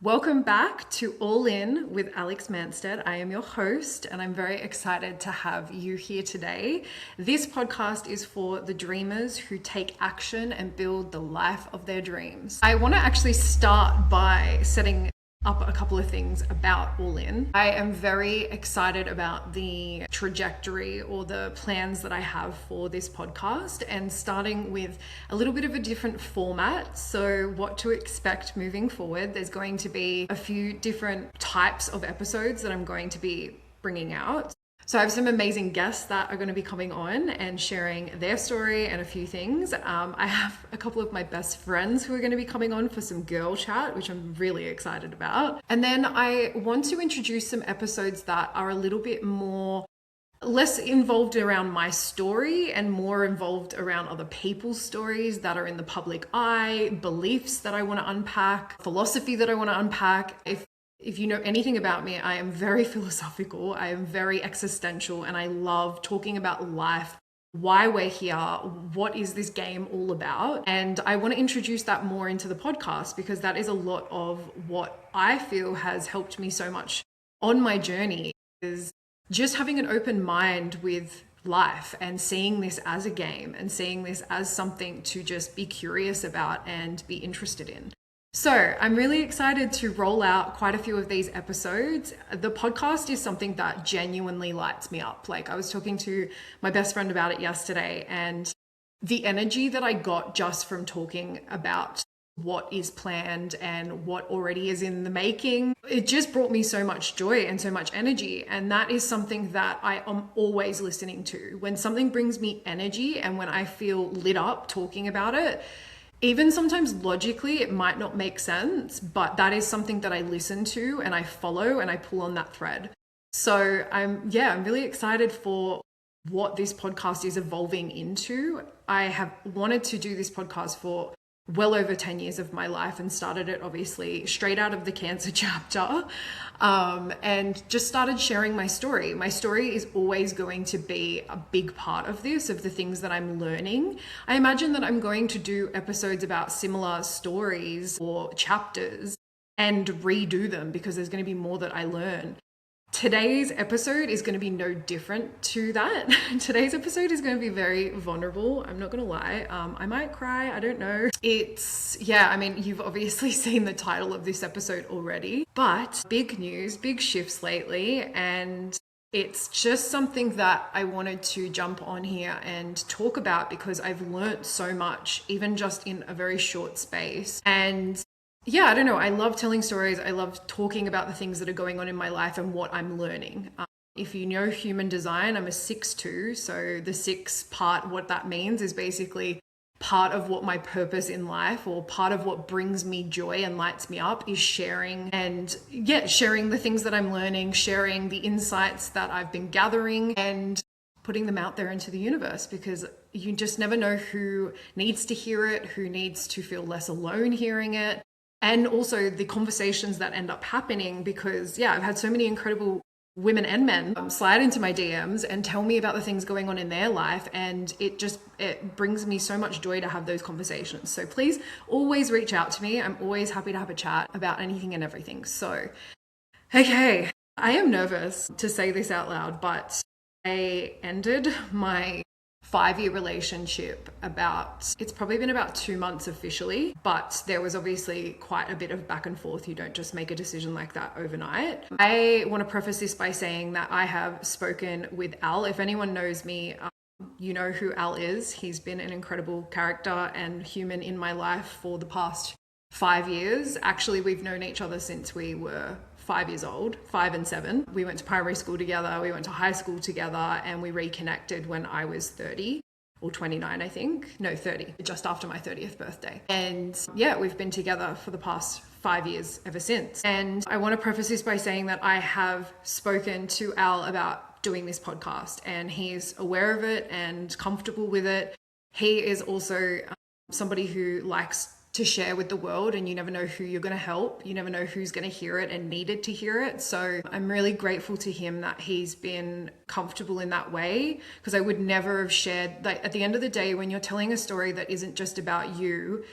Welcome back to All In with Alex Mansted. I am your host, and I'm very excited to have you here today. This podcast is for the dreamers who take action and build the life of their dreams. I want to actually start by setting up a couple of things about All In. I am very excited about the trajectory or the plans that I have for this podcast, and starting with a little bit of a different format. So what to expect moving forward. There's going to be a few different types of episodes that I'm going to be bringing out. So I have some amazing guests that are going to be coming on and sharing their story and a few things. I have a couple of my best friends who are going to be coming on for some girl chat, which I'm really excited about. And then I want to introduce some episodes that are a little bit less involved around my story and more involved around other people's stories that are in the public eye, beliefs that I want to unpack, philosophy that I want to unpack. If you know anything about me, I am very philosophical, I am very existential, and I love talking about life, why we're here, what is this game all about. And I want to introduce that more into the podcast because that is a lot of what I feel has helped me so much on my journey, is just having an open mind with life and seeing this as a game and seeing this as something to just be curious about and be interested in. So I'm really excited to roll out quite a few of these episodes. The podcast is something that genuinely lights me up. Like, I was talking to my best friend about it yesterday, and the energy that I got just from talking about what is planned and what already is in the making, it just brought me so much joy and so much energy. And that is something that I am always listening to. When something brings me energy and when I feel lit up talking about it, even sometimes logically it might not make sense, but that is something that I listen to and I follow and I pull on that thread. So I'm really excited for what this podcast is evolving into. I have wanted to do this podcast for well over 10 years of my life and started it obviously straight out of the cancer chapter, and just started sharing my story. My story is always going to be a big part of this, of the things that I'm learning. I imagine that I'm going to do episodes about similar stories or chapters and redo them because there's going to be more that I learn. Today's episode is going to be no different to that. Today's episode is going to be very vulnerable. I'm not going to lie. I might cry. I don't know. You've obviously seen the title of this episode already, but big news, big shifts lately. And it's just something that I wanted to jump on here and talk about because I've learned so much, even just in a very short space. And I don't know. I love telling stories. I love talking about the things that are going on in my life and what I'm learning. If you know human design, I'm a 6-2. So the 6 part, what that means is basically part of what my purpose in life, or part of what brings me joy and lights me up, is sharing sharing the things that I'm learning, sharing the insights that I've been gathering and putting them out there into the universe, because you just never know who needs to hear it, who needs to feel less alone hearing it. And also the conversations that end up happening, because I've had so many incredible women and men slide into my DMs and tell me about the things going on in their life. And it brings me so much joy to have those conversations. So please always reach out to me. I'm always happy to have a chat about anything and everything. So, okay, I am nervous to say this out loud, but I ended my 5-year relationship it's probably been about 2 months officially, but there was obviously quite a bit of back and forth. You don't just make a decision like that overnight. I want to preface this by saying that I have spoken with Al. If anyone knows me, you know who Al is. He's been an incredible character and human in my life for the past 5 years. Actually, we've known each other since we were 5 years old, 5 and 7. We went to primary school together, we went to high school together, and we reconnected when I was 30 or 29, I think. No, 30, just after my 30th birthday. And we've been together for the past 5 years ever since. And I want to preface this by saying that I have spoken to Al about doing this podcast, and he's aware of it and comfortable with it. He is also somebody who likes to share with the world, and you never know who you're going to help. You never know who's going to hear it and needed to hear it. So I'm really grateful to him that he's been comfortable in that way, because I would never have shared, like, at the end of the day, when you're telling a story that isn't just about you,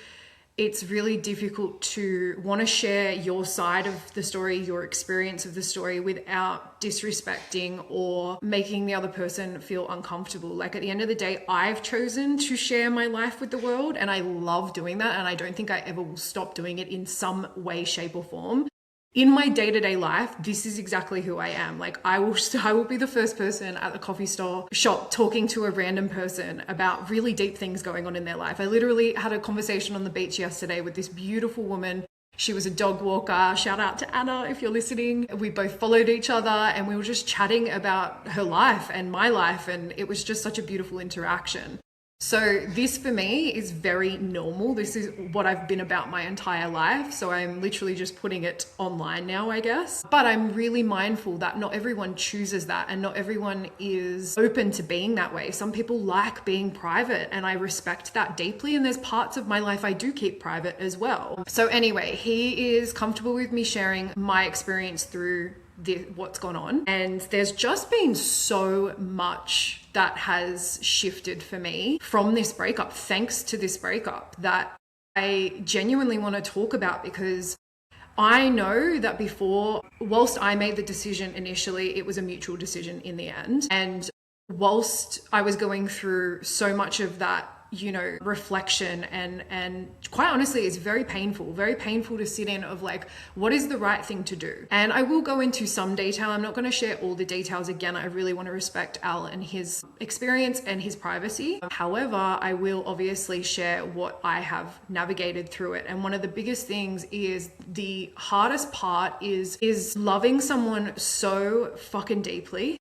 it's really difficult to want to share your side of the story, your experience of the story, without disrespecting or making the other person feel uncomfortable. Like, at the end of the day, I've chosen to share my life with the world, and I love doing that. And I don't think I ever will stop doing it in some way, shape, or form. In my day-to-day life, this is exactly who I am. Like, I will be the first person at the coffee shop talking to a random person about really deep things going on in their life. I literally had a conversation on the beach yesterday with this beautiful woman. She was a dog walker. Shout out to Anna if you're listening. We both followed each other and we were just chatting about her life and my life, and it was just such a beautiful interaction. So this for me is very normal. This is what I've been about my entire life. So I'm literally just putting it online now, I guess. But I'm really mindful that not everyone chooses that and not everyone is open to being that way. Some people like being private, and I respect that deeply. And there's parts of my life I do keep private as well. So anyway, he is comfortable with me sharing my experience through what's gone on, and there's just been so much that has shifted for me from this breakup, thanks to this breakup, that I genuinely want to talk about, because I know that before, whilst I made the decision initially, it was a mutual decision in the end. And whilst I was going through so much of that, reflection and quite honestly, it's very painful to sit in of like, what is the right thing to do? And I will go into some detail. I'm not going to share all the details. Again, I really want to respect Al and his experience and his privacy. However, I will obviously share what I have navigated through it. And one of the biggest things is the hardest part is loving someone so fucking deeply,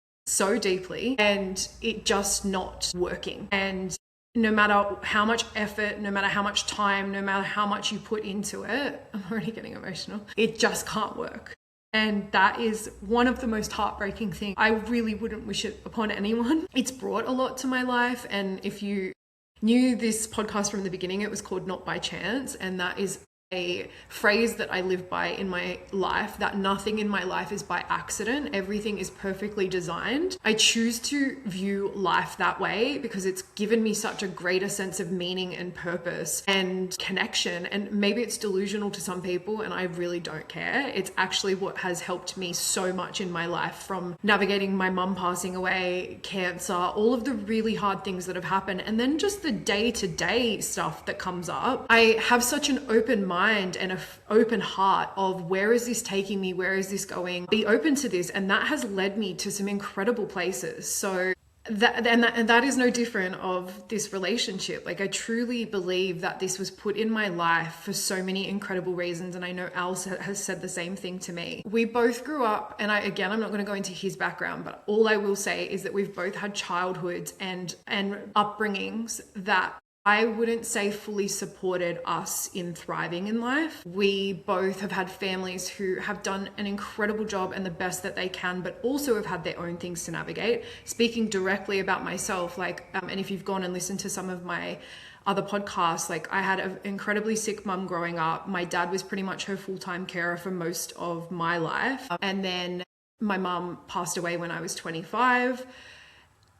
and it just not working. And no matter how much effort, no matter how much time, no matter how much you put into it, I'm already getting emotional, it just can't work. And that is one of the most heartbreaking things. I really wouldn't wish it upon anyone. It's brought a lot to my life. And if you knew this podcast from the beginning, it was called Not by Chance. And that is a phrase that I live by in my life, that nothing in my life is by accident. Everything is perfectly designed. I choose to view life that way because it's given me such a greater sense of meaning and purpose and connection. And maybe it's delusional to some people, and I really don't care. It's actually what has helped me so much in my life, from navigating my mum passing away, cancer, all of the really hard things that have happened, and then just the day-to-day stuff that comes up. I have such an open mind and an open heart of, where is this taking me? Where is this going? Be open to this. And that has led me to some incredible places. So that is no different of this relationship. Like, I truly believe that this was put in my life for so many incredible reasons. And I know Al has said the same thing to me. We both grew up, and I'm not going to go into his background, but all I will say is that we've both had childhoods and upbringings that I wouldn't say fully supported us in thriving in life. We both have had families who have done an incredible job and the best that they can, but also have had their own things to navigate. Speaking directly about myself, and if you've gone and listened to some of my other podcasts, I had an incredibly sick mum growing up. My dad was pretty much her full-time carer for most of my life. And then my mum passed away when I was 25.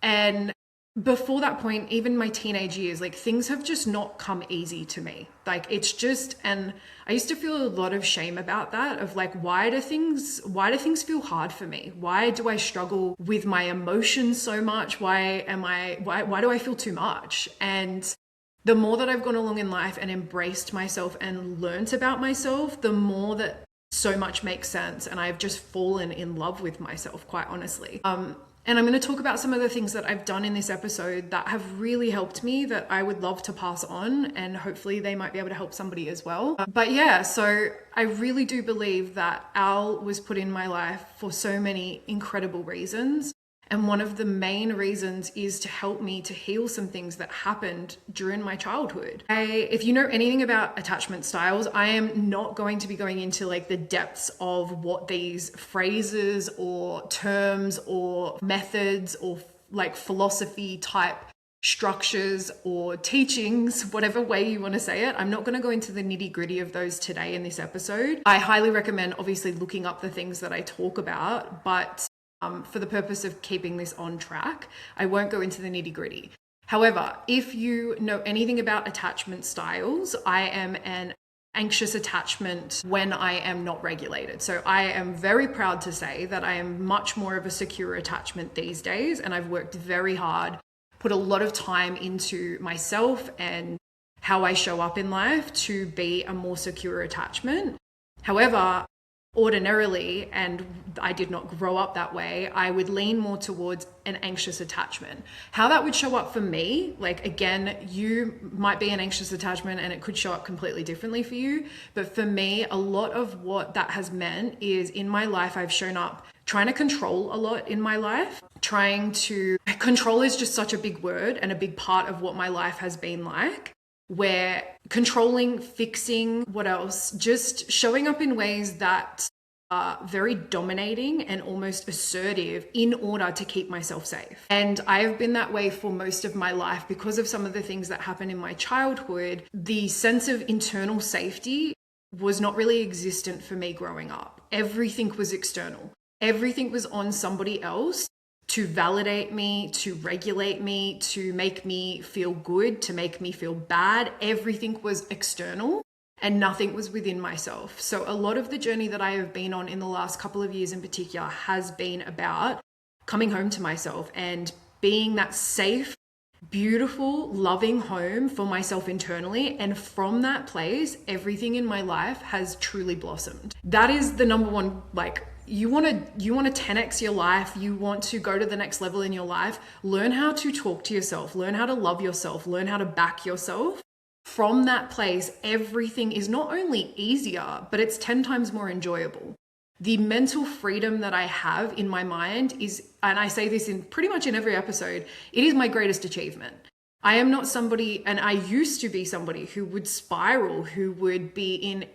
And before that point, even my teenage years, things have just not come easy to me. It's just, and I used to feel a lot of shame about that, of why do things feel hard for me? Why do I struggle with my emotions so much? Why do I feel too much? And the more that I've gone along in life and embraced myself and learnt about myself, the more that so much makes sense. And I've just fallen in love with myself, quite honestly. And I'm going to talk about some of the things that I've done in this episode that have really helped me, that I would love to pass on, and hopefully they might be able to help somebody as well. But yeah, so I really do believe that Al was put in my life for so many incredible reasons. And one of the main reasons is to help me to heal some things that happened during my childhood. If you know anything about attachment styles, I am not going to be going into the depths of what these phrases or terms or methods or philosophy type structures or teachings, whatever way you want to say it. I'm not going to go into the nitty-gritty of those today in this episode. I highly recommend obviously looking up the things that I talk about, but for the purpose of keeping this on track, I won't go into the nitty-gritty. However, if you know anything about attachment styles, I am an anxious attachment when I am not regulated. So I am very proud to say that I am much more of a secure attachment these days, and I've worked very hard, put a lot of time into myself and how I show up in life to be a more secure attachment. However, ordinarily, and I did not grow up that way, I would lean more towards an anxious attachment. How that would show up for me, like again, you might be an anxious attachment and it could show up completely differently for you. But for me, a lot of what that has meant is in my life, I've shown up trying to control a lot in my life. Control is just such a big word and a big part of what my life has been like. Where controlling, fixing, what else? Just showing up in ways that are very dominating and almost assertive in order to keep myself safe. And I have been that way for most of my life because of some of the things that happened in my childhood. The sense of internal safety was not really existent for me growing up. Everything was external. Everything was on somebody else to validate me, to regulate me, to make me feel good, to make me feel bad. Everything was external and nothing was within myself. So a lot of the journey that I have been on in the last couple of years in particular has been about coming home to myself and being that safe, beautiful, loving home for myself internally. And from that place, everything in my life has truly blossomed. That is the number one, you want to 10x your life, you want to go to the next level in your life, learn how to talk to yourself, learn how to love yourself, learn how to back yourself. From that place, everything is not only easier, but it's 10 times more enjoyable. The mental freedom that I have in my mind is, and I say this in pretty much in every episode, it is my greatest achievement. I am not somebody, and I used to be somebody who would spiral, who would be in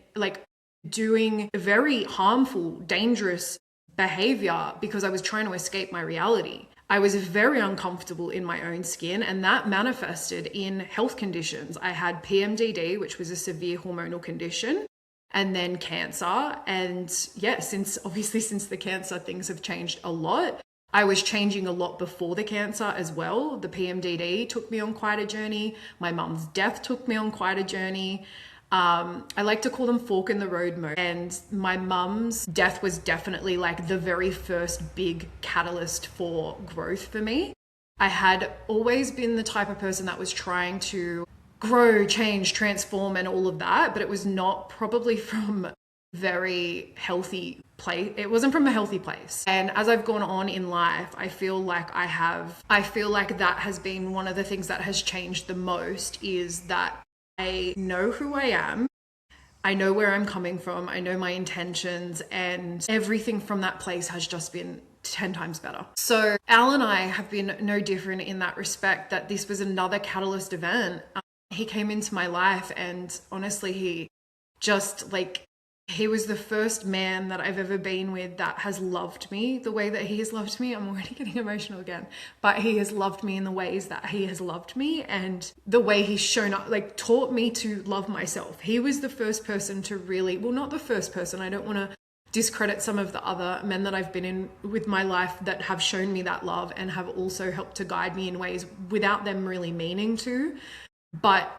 doing very harmful, dangerous behavior because I was trying to escape my reality. I was very uncomfortable in my own skin, and that manifested in health conditions. I had PMDD, which was a severe hormonal condition, and then cancer. And yeah, since the cancer, things have changed a lot. I was changing a lot before the cancer as well. The PMDD took me on quite a journey. My mum's death took me on quite a journey. I like to call them fork in the road moments. And my mum's death was definitely the very first big catalyst for growth for me. I had always been the type of person that was trying to grow, change, transform, and all of that, but it was not probably from very healthy place. It wasn't from a healthy place. And as I've gone on in life, I feel like that has been one of the things that has changed the most, is that I know who I am. I know where I'm coming from. I know my intentions, and everything from that place has just been 10 times better. So Al and I have been no different in that respect, that this was another catalyst event. He came into my life, and honestly, he was the first man that I've ever been with that has loved me the way that he has loved me. I'm already getting emotional again, but he has loved me in the ways that he has loved me, and the way he's shown up, taught me to love myself. He was the first person to really, well, not the first person. I don't want to discredit some of the other men that I've been in with my life that have shown me that love and have also helped to guide me in ways without them really meaning to. But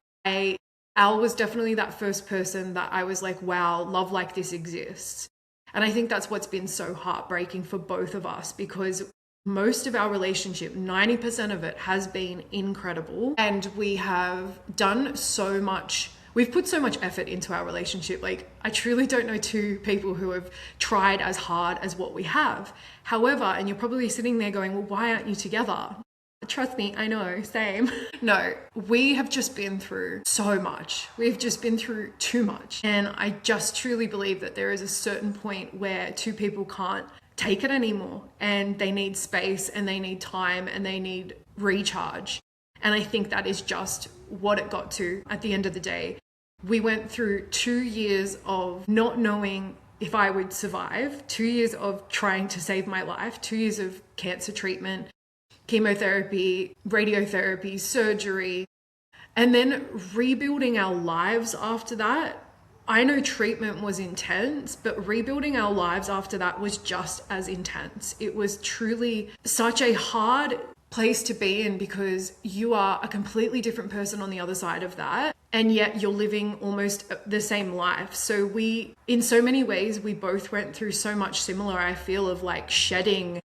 Al was definitely that first person that I was like, wow, love like this exists. And I think that's what's been so heartbreaking for both of us, because most of our relationship, 90% of it, has been incredible. And we have done so much. We've put so much effort into our relationship. I truly don't know two people who have tried as hard as what we have. However, and you're probably sitting there going, well, why aren't you together? Trust me, I know, same. No, we have just been through so much. We've just been through too much. And I just truly believe that there is a certain point where two people can't take it anymore, and they need space, and they need time, and they need recharge. And I think that is just what it got to at the end of the day. We went through 2 years of not knowing if I would survive, 2 years of trying to save my life, 2 years of cancer treatment, chemotherapy, radiotherapy, surgery, and then rebuilding our lives after that. I know treatment was intense, but rebuilding our lives after that was just as intense. It was truly such a hard place to be in, because you are a completely different person on the other side of that. And yet you're living almost the same life. So in so many ways, we both went through so much similar, I feel, of like shedding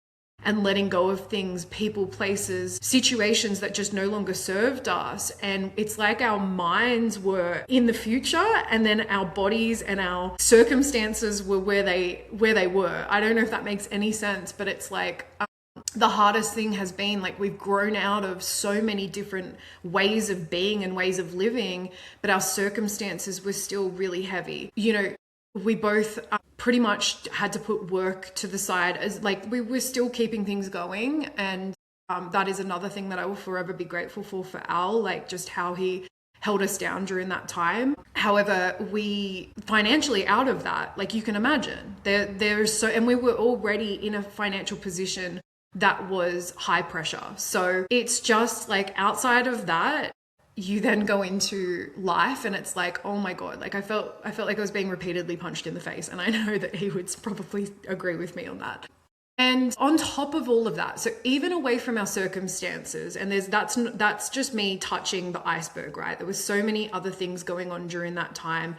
and letting go of things, people, places, situations that just no longer served us. And it's like our minds were in the future, and then our bodies and our circumstances were where they were. I don't know if that makes any sense, but it's like the hardest thing has been like we've grown out of so many different ways of being and ways of living, but our circumstances were still really heavy. We both pretty much had to put work to the side, as like we were still keeping things going. And that is another thing that I will forever be grateful for Al, like just how he held us down during that time. However, we financially out of that, like you can imagine, and we were already in a financial position that was high pressure. So it's just like outside of that, you then go into life and it's like, oh my God, like I felt like I was being repeatedly punched in the face. And I know that he would probably agree with me on that. And on top of all of that, so even away from our circumstances, and that's just me touching the iceberg, right? There was so many other things going on during that time.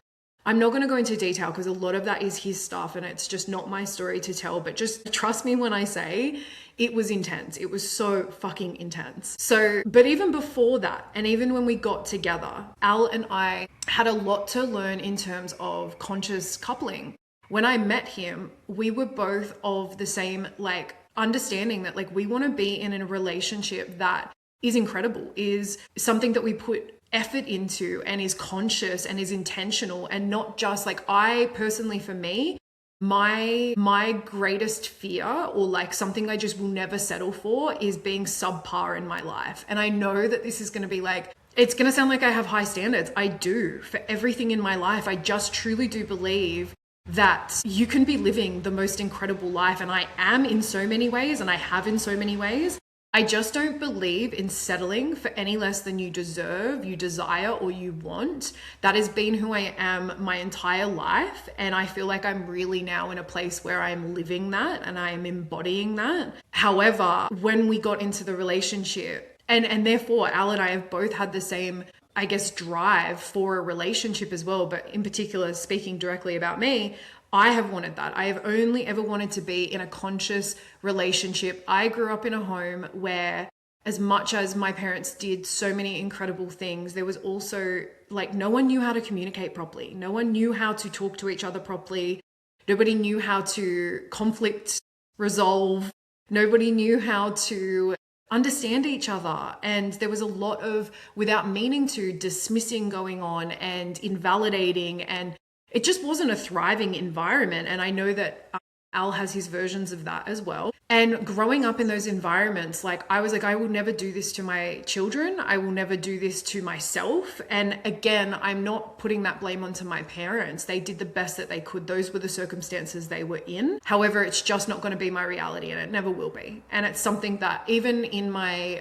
I'm not going to go into detail because a lot of that is his stuff and it's just not my story to tell, but just trust me when I say it was intense. It was so fucking intense. So, but even before that, and even when we got together, Al and I had a lot to learn in terms of conscious coupling. When I met him, we were both of the same, like, understanding that like we want to be in a relationship that is incredible, is something that we put effort into and is conscious and is intentional, and not just like, I personally, for me, my greatest fear, or like something I just will never settle for, is being subpar in my life. And I know that this is going to be like, it's going to sound like I have high standards. I do for everything in my life. I just truly do believe that you can be living the most incredible life. And I am in so many ways, and I have in so many ways. I just don't believe in settling for any less than you deserve, you desire, or you want. That has been who I am my entire life. And I feel like I'm really now in a place where I'm living that and I am embodying that. However, when we got into the relationship, and therefore Al and I have both had the same, I guess, drive for a relationship as well. But in particular, speaking directly about me, I have wanted that. I have only ever wanted to be in a conscious relationship. I grew up in a home where, as much as my parents did so many incredible things, there was also like no one knew how to communicate properly. No one knew how to talk to each other properly. Nobody knew how to conflict resolve. Nobody knew how to understand each other. And there was a lot of, without meaning to, dismissing going on and invalidating, and it just wasn't a thriving environment. And I know that Al has his versions of that as well. And growing up in those environments, like I was like, I will never do this to my children. I will never do this to myself. And again, I'm not putting that blame onto my parents. They did the best that they could. Those were the circumstances they were in. However, it's just not going to be my reality, and it never will be. And it's something that even in my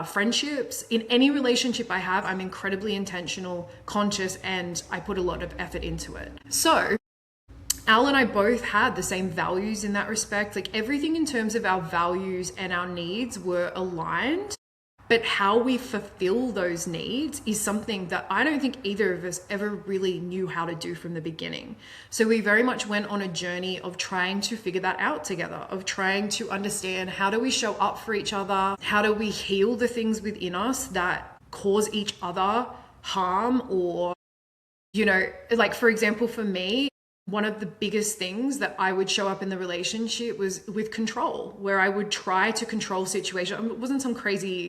friendships, in any relationship I have, I'm incredibly intentional, conscious, and I put a lot of effort into it. So Al and I both had the same values in that respect. Like everything in terms of our values and our needs were aligned, but how we fulfill those needs is something that I don't think either of us ever really knew how to do from the beginning. So we very much went on a journey of trying to figure that out together, of trying to understand, how do we show up for each other? How do we heal the things within us that cause each other harm? Or, like for example, for me, one of the biggest things that I would show up in the relationship was with control, where I would try to control situations. I wasn't some crazy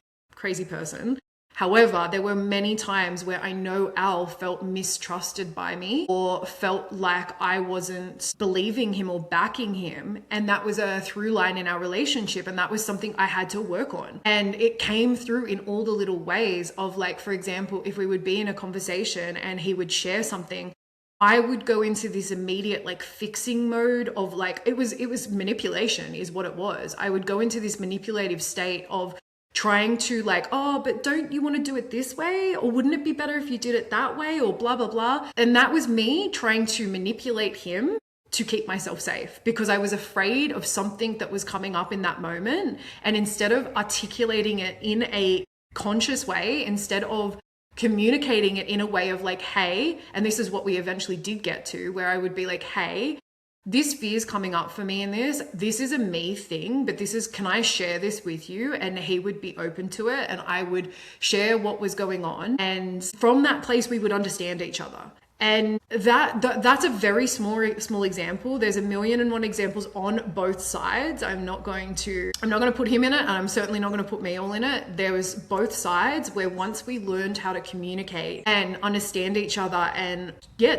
person. However, there were many times where I know Al felt mistrusted by me, or felt like I wasn't believing him or backing him. And that was a through line in our relationship. And that was something I had to work on. And it came through in all the little ways of, like, for example, if we would be in a conversation and he would share something, I would go into this immediate like fixing mode of like, it was manipulation is what it was. I would go into this manipulative state of trying to like, oh, but don't you want to do it this way? Or wouldn't it be better if you did it that way? Or blah, blah, blah. And that was me trying to manipulate him to keep myself safe because I was afraid of something that was coming up in that moment. And instead of articulating it in a conscious way, instead of communicating it in a way of like, hey, and this is what we eventually did get to, where I would be like, hey, this fear's coming up for me in this is a me thing, but can I share this with you? And he would be open to it, and I would share what was going on. And from that place, we would understand each other. And that's a very small example. There's 1,000,001 examples on both sides. I'm not going to put him in it, and I'm certainly not going to put me all in it. There was both sides where once we learned how to communicate and understand each other and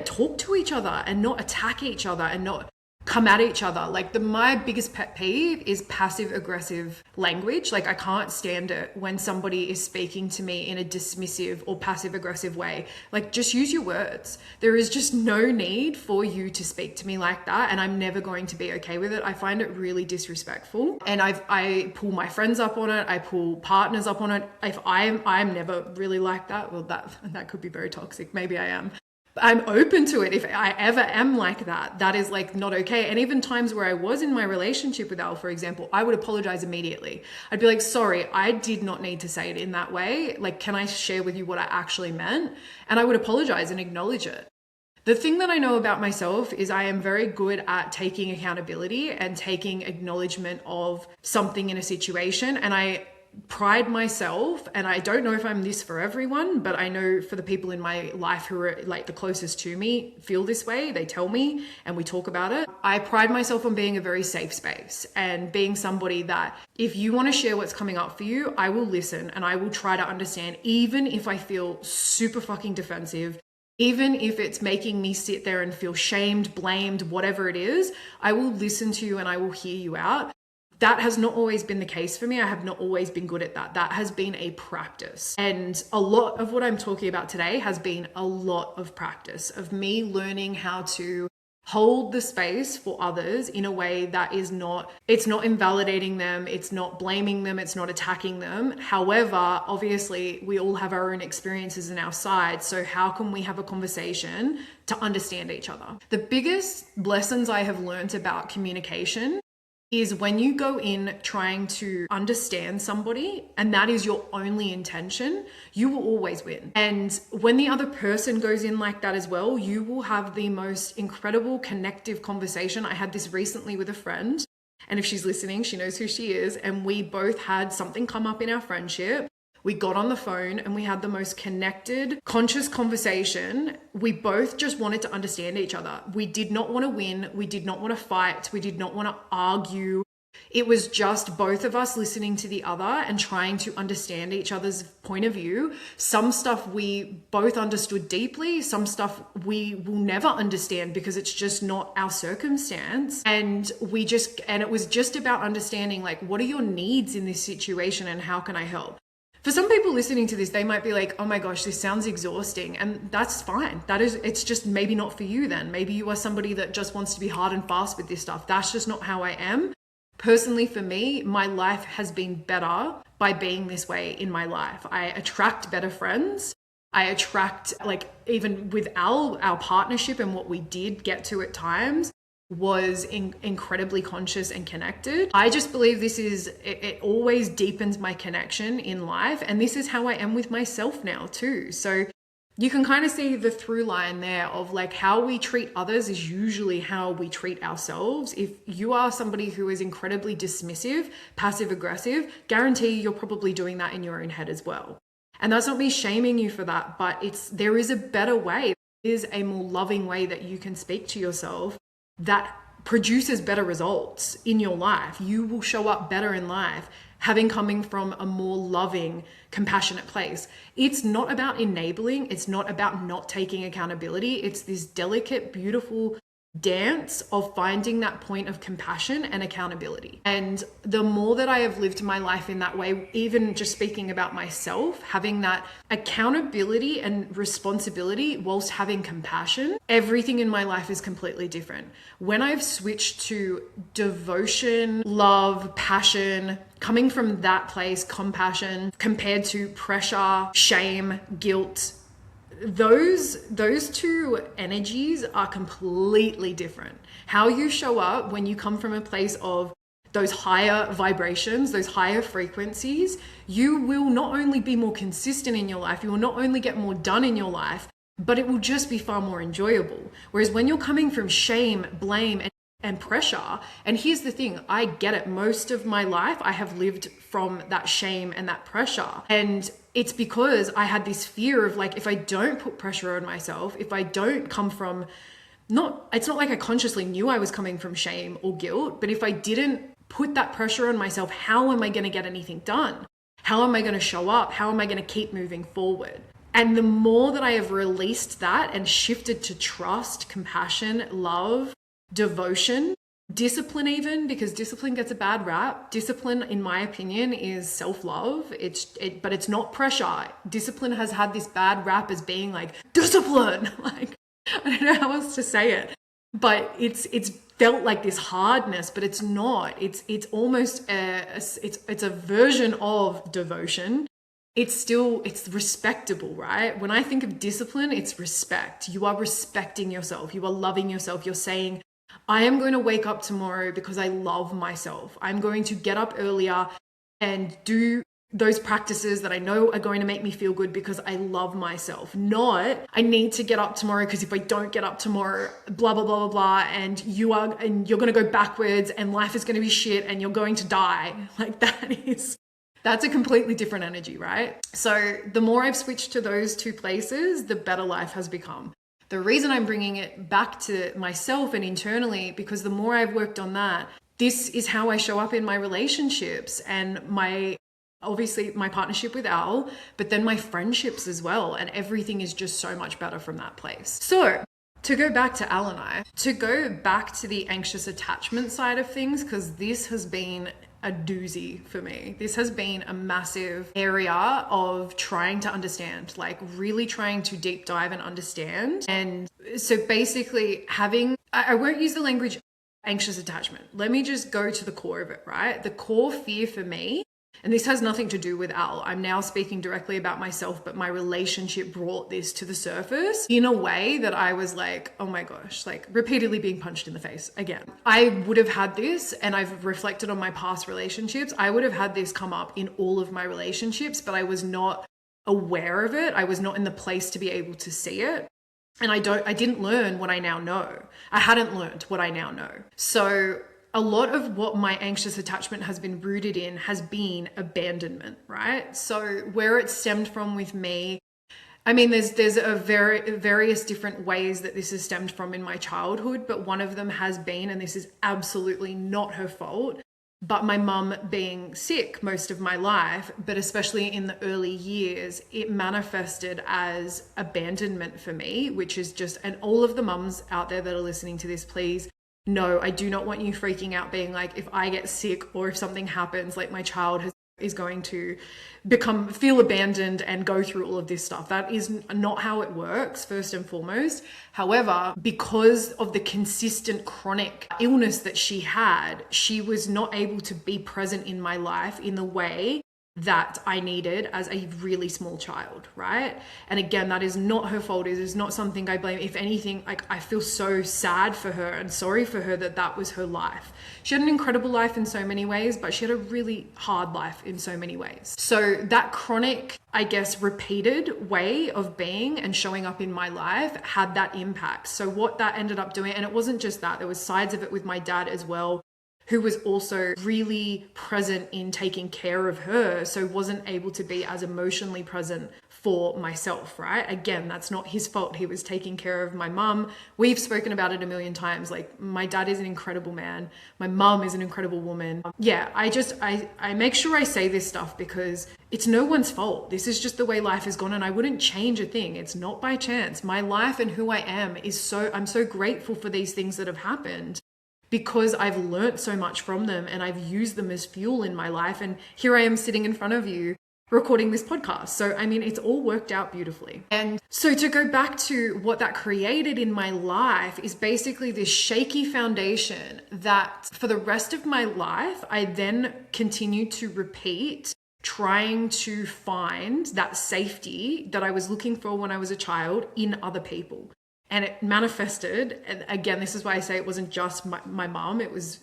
talk to each other and not attack each other and not come at each other. Like my biggest pet peeve is passive aggressive language. Like I can't stand it when somebody is speaking to me in a dismissive or passive aggressive way. Like just use your words. There is just no need for you to speak to me like that. And I'm never going to be okay with it. I find it really disrespectful. And I pull my friends up on it. I pull partners up on it. If I'm never really like that. Well, that could be very toxic. Maybe I am. I'm open to it. If I ever am like that, that is like not okay. And even times where I was in my relationship with Al, for example, I would apologize immediately. I'd be like, sorry, I did not need to say it in that way. Like, can I share with you what I actually meant? And I would apologize and acknowledge it. The thing that I know about myself is I am very good at taking accountability and taking acknowledgement of something in a situation. And I pride myself, and I don't know if I'm this for everyone, but I know for the people in my life who are like the closest to me feel this way. They tell me and we talk about it. I pride myself on being a very safe space and being somebody that if you want to share what's coming up for you, I will listen and I will try to understand, even if I feel super fucking defensive. Even if it's making me sit there and feel shamed, blamed, whatever it is, I will listen to you and I will hear you out. That has not always been the case for me. I have not always been good at that. That has been a practice. And a lot of what I'm talking about today has been a lot of practice of me learning how to hold the space for others in a way that it's not invalidating them, it's not blaming them, it's not attacking them. However, obviously we all have our own experiences in our side. So how can we have a conversation to understand each other? The biggest lessons I have learned about communication is when you go in trying to understand somebody and that is your only intention, you will always win. And when the other person goes in like that as well, you will have the most incredible connective conversation. I had this recently with a friend, and if she's listening, she knows who she is. And we both had something come up in our friendship. We got on the phone and we had the most connected, conscious conversation. We both just wanted to understand each other. We did not want to win. We did not want to fight. We did not want to argue. It was just both of us listening to the other and trying to understand each other's point of view. Some stuff we both understood deeply. Some stuff we will never understand because it's just not our circumstance. And it was just about understanding, like, what are your needs in this situation and how can I help? For some people listening to this, they might be like, oh my gosh, this sounds exhausting. And that's fine. It's just maybe not for you then. Maybe you are somebody that just wants to be hard and fast with this stuff. That's just not how I am. Personally, for me, my life has been better by being this way in my life. I attract better friends. I attract, like, even with our partnership and what we did get to at times was incredibly conscious and connected. I just believe it always deepens my connection in life. And this is how I am with myself now too. So you can kind of see the through line there of like how we treat others is usually how we treat ourselves. If you are somebody who is incredibly dismissive, passive aggressive, guarantee you're probably doing that in your own head as well. And that's not me shaming you for that, but there is a better way. There is a more loving way that you can speak to yourself that produces better results in your life. You will show up better in life coming from a more loving, compassionate place. It's not about enabling. It's not about not taking accountability. It's this delicate, beautiful dance of finding that point of compassion and accountability. And the more that I have lived my life in that way, even just speaking about myself, having that accountability and responsibility whilst having compassion, everything in my life is completely different. When I've switched to devotion, love, passion, coming from that place, compassion, compared to pressure, shame, guilt, those two energies are completely different. How you show up when you come from a place of those higher vibrations, those higher frequencies, you will not only be more consistent in your life, you will not only get more done in your life, but it will just be far more enjoyable. Whereas when you're coming from shame, blame, and pressure, and here's the thing, I get it. Most of my life, I have lived from that shame and that pressure. And it's because I had this fear of like, if I don't put pressure on myself, if I don't come from, it's not like I consciously knew I was coming from shame or guilt, but if I didn't put that pressure on myself, how am I going to get anything done? How am I going to show up? How am I going to keep moving forward? And the more that I have released that and shifted to trust, compassion, love, devotion, discipline even, because discipline gets a bad rap. Discipline, in my opinion, is self-love. But it's not pressure. Discipline has had this bad rap as being like, discipline! Like, I don't know how else to say it. But it's felt like this hardness, but it's not. It's almost it's a version of devotion. It's respectable, right? When I think of discipline, it's respect. You are respecting yourself. You are loving yourself. You're saying, I am going to wake up tomorrow because I love myself. I'm going to get up earlier and do those practices that I know are going to make me feel good because I love myself. Not, I need to get up tomorrow because if I don't get up tomorrow, blah, blah, blah, blah, blah, and you're going to go backwards and life is going to be shit and you're going to die. Like that's a completely different energy, right? So the more I've switched to those two places, the better life has become. The reason I'm bringing it back to myself and internally, because the more I've worked on that, this is how I show up in my relationships and obviously my partnership with Al, but then my friendships as well. And everything is just so much better from that place. So to go back to Al and I, to go back to the anxious attachment side of things, because this has been a doozy for me. This has been a massive area of trying to understand, like really trying to deep dive and understand. And so basically I won't use the language anxious attachment. Let me just go to the core of it, right? The core fear for me, and this has nothing to do with Al. I'm now speaking directly about myself, but my relationship brought this to the surface in a way that I was like, oh my gosh, like repeatedly being punched in the face again. I would have had this, and I've reflected on my past relationships. I would have had this come up in all of my relationships, but I was not aware of it. I was not in the place to be able to see it. And I didn't learn what I now know. I hadn't learned what I now know. So a lot of what my anxious attachment has been rooted in has been abandonment, right? So where it stemmed from with me, I mean, there's a various different ways that this has stemmed from in my childhood, but one of them has been, and this is absolutely not her fault, but my mum being sick most of my life, but especially in the early years, it manifested as abandonment for me, which is just, and all of the mums out there that are listening to this, please, no, I do not want you freaking out being like, if I get sick or if something happens, like my child is going to feel abandoned and go through all of this stuff. That is not how it works, first and foremost. However, because of the consistent chronic illness that she had, she was not able to be present in my life in the way that I needed as a really small child, right? And again, that is not her fault. It is not something I blame. If anything, like I feel so sad for her and sorry for her that was her life. She had an incredible life in so many ways, but she had a really hard life in so many ways. So that chronic, I guess, repeated way of being and showing up in my life had that impact. So what that ended up doing, and it wasn't just that, there was sides of it with my dad as well, who was also really present in taking care of her, so wasn't able to be as emotionally present for myself, right? Again, that's not his fault. He was taking care of my mum. We've spoken about it a million times. Like, my dad is an incredible man. My mum is an incredible woman. Yeah, I make sure I say this stuff because it's no one's fault. This is just the way life has gone, and I wouldn't change a thing. It's not by chance. My life and who I am I'm so grateful for these things that have happened, because I've learnt so much from them and I've used them as fuel in my life. And here I am sitting in front of you recording this podcast. So, I mean, it's all worked out beautifully. And so to go back to what that created in my life is basically this shaky foundation that for the rest of my life, I then continued to repeat, trying to find that safety that I was looking for when I was a child in other people. And it manifested, and again, this is why I say it wasn't just my mom, it was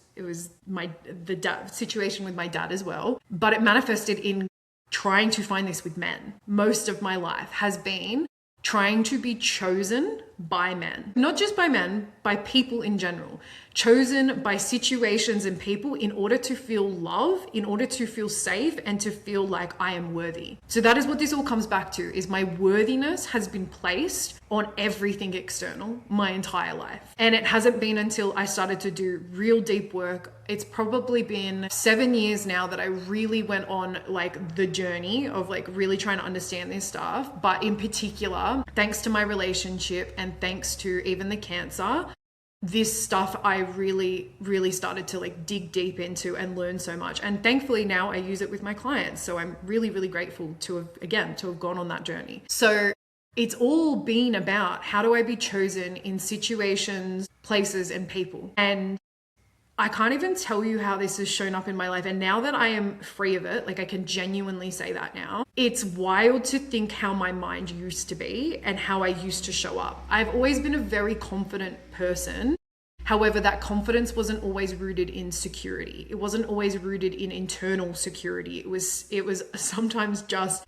the situation with my dad as well. But it manifested in trying to find this with men. Most of my life has been trying to be chosen by men, not just by men, by people in general, chosen by situations and people in order to feel love, in order to feel safe, and to feel like I am worthy. So that is what this all comes back to, is my worthiness has been placed on everything external my entire life. And it hasn't been until I started to do real deep work. It's probably been 7 years now that I really went on like the journey of like really trying to understand this stuff. But in particular, thanks to my relationship and thanks to even the cancer, this stuff I really, really started to like dig deep into and learn so much. And thankfully now I use it with my clients. So I'm really, really grateful to have gone on that journey. So it's all been about how do I be chosen in situations, places, and people. And I can't even tell you how this has shown up in my life. And now that I am free of it, like I can genuinely say that now, it's wild to think how my mind used to be and how I used to show up. I've always been a very confident person. However, that confidence wasn't always rooted in security. It wasn't always rooted in internal security. It was sometimes just,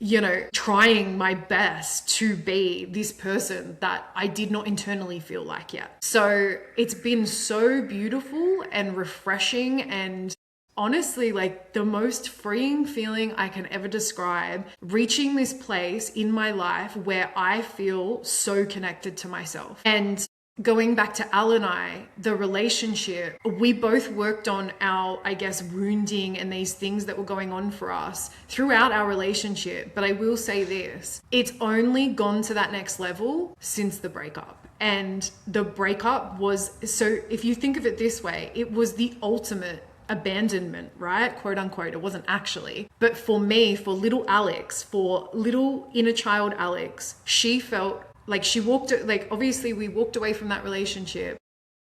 trying my best to be this person that I did not internally feel like yet. So it's been so beautiful and refreshing and honestly like the most freeing feeling I can ever describe, reaching this place in my life where I feel so connected to myself. And going back to Al and I, the relationship, we both worked on our, wounding and these things that were going on for us throughout our relationship. But I will say this, it's only gone to that next level since the breakup. And the breakup was, so if you think of it this way, it was the ultimate abandonment, right? Quote unquote. It wasn't actually. But for me, for little Alex, for little inner child Alex, she felt like obviously we walked away from that relationship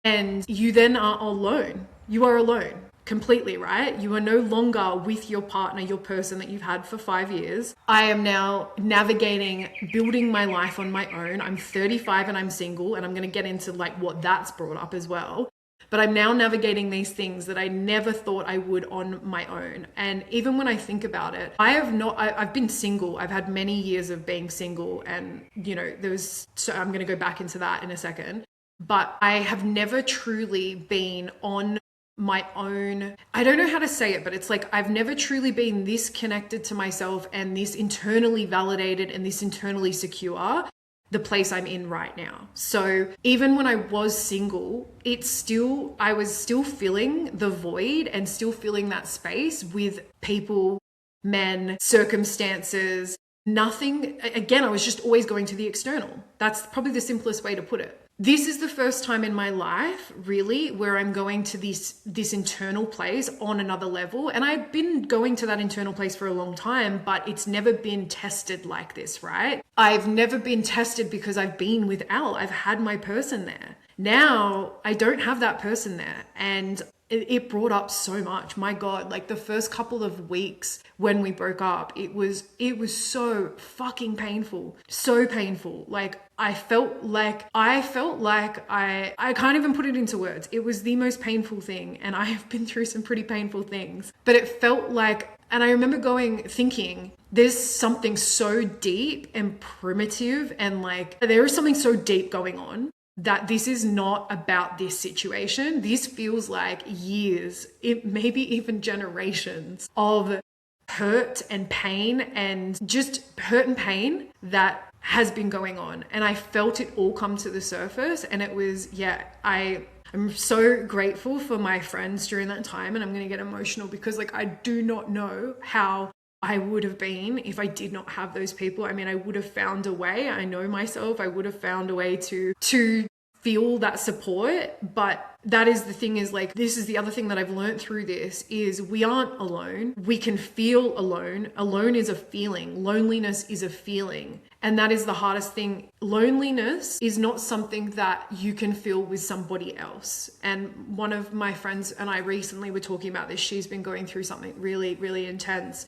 and you then are alone. You are alone completely, right? You are no longer with your partner, your person that you've had for 5 years. I am now navigating, building my life on my own. I'm 35 and I'm single, and I'm going to get into like what that's brought up as well. But I'm now navigating these things that I never thought I would on my own. And even when I think about it, I've been single. I've had many years of being single, and so I'm going to go back into that in a second. But I have never truly been on my own. I don't know how to say it, but it's like I've never truly been this connected to myself and this internally validated and this internally secure, the place I'm in right now. So even when I was single, I was still filling the void and still filling that space with people, men, circumstances, nothing. Again, I was just always going to the external. That's probably the simplest way to put it. This is the first time in my life, really, where I'm going to this internal place on another level. And I've been going to that internal place for a long time, but it's never been tested like this, right? I've never been tested because I've been with Al. I've had my person there. Now I don't have that person there. And it brought up so much. My God, like the first couple of weeks when we broke up, it was so fucking painful. So painful. Like I felt like I can't even put it into words. It was the most painful thing. And I have been through some pretty painful things, but it felt like, and I remember thinking, there's something so deep and primitive, and like there is something so deep going on, that this is not about this situation. This feels like years, maybe even generations of hurt and pain, and just hurt and pain that has been going on. And I felt it all come to the surface. And it was, I'm so grateful for my friends during that time. And I'm going to get emotional because like I do not know how I would have been if I did not have those people. I mean, I would have found a way. I know myself. I would have found a way to feel that support. But that is the thing, is like, this is the other thing that I've learned through this, is we aren't alone. We can feel alone. Alone is a feeling. Loneliness is a feeling. And that is the hardest thing. Loneliness is not something that you can feel with somebody else. And one of my friends and I recently were talking about this. She's been going through something really, really intense.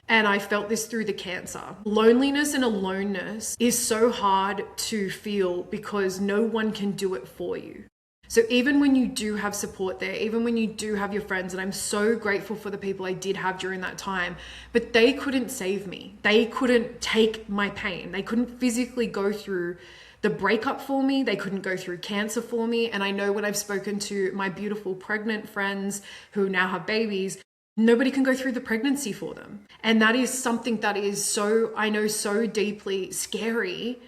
And I felt this through the cancer. Loneliness and aloneness is so hard to feel because no one can do it for you. So even when you do have support there, even when you do have your friends, and I'm so grateful for the people I did have during that time, but they couldn't save me. They couldn't take my pain. They couldn't physically go through the breakup for me. They couldn't go through cancer for me. And I know when I've spoken to my beautiful pregnant friends who now have babies, nobody can go through the pregnancy for them. And that is something that is so, I know, so deeply scary.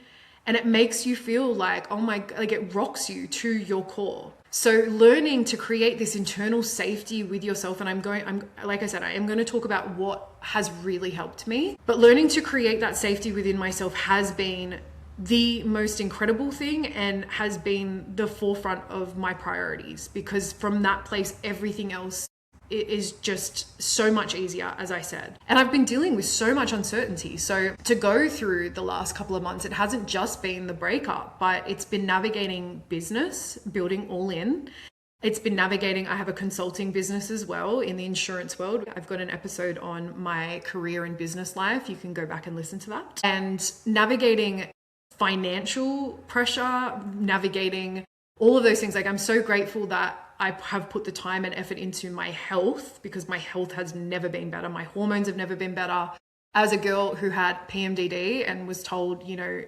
And it makes you feel like, oh my, like it rocks you to your core. So learning to create this internal safety with yourself, and like I said, I am going to talk about what has really helped me, but learning to create that safety within myself has been the most incredible thing and has been the forefront of my priorities, because from that place, everything else it is just so much easier, as I said. And I've been dealing with so much uncertainty. So to go through the last couple of months, it hasn't just been the breakup, but it's been navigating business, building all in. It's been navigating, I have a consulting business as well in the insurance world. I've got an episode on my career and business life. You can go back and listen to that. And navigating financial pressure, navigating all of those things. Like, I'm so grateful that I have put the time and effort into my health, because my health has never been better. My hormones have never been better. As a girl who had PMDD and was told, you know,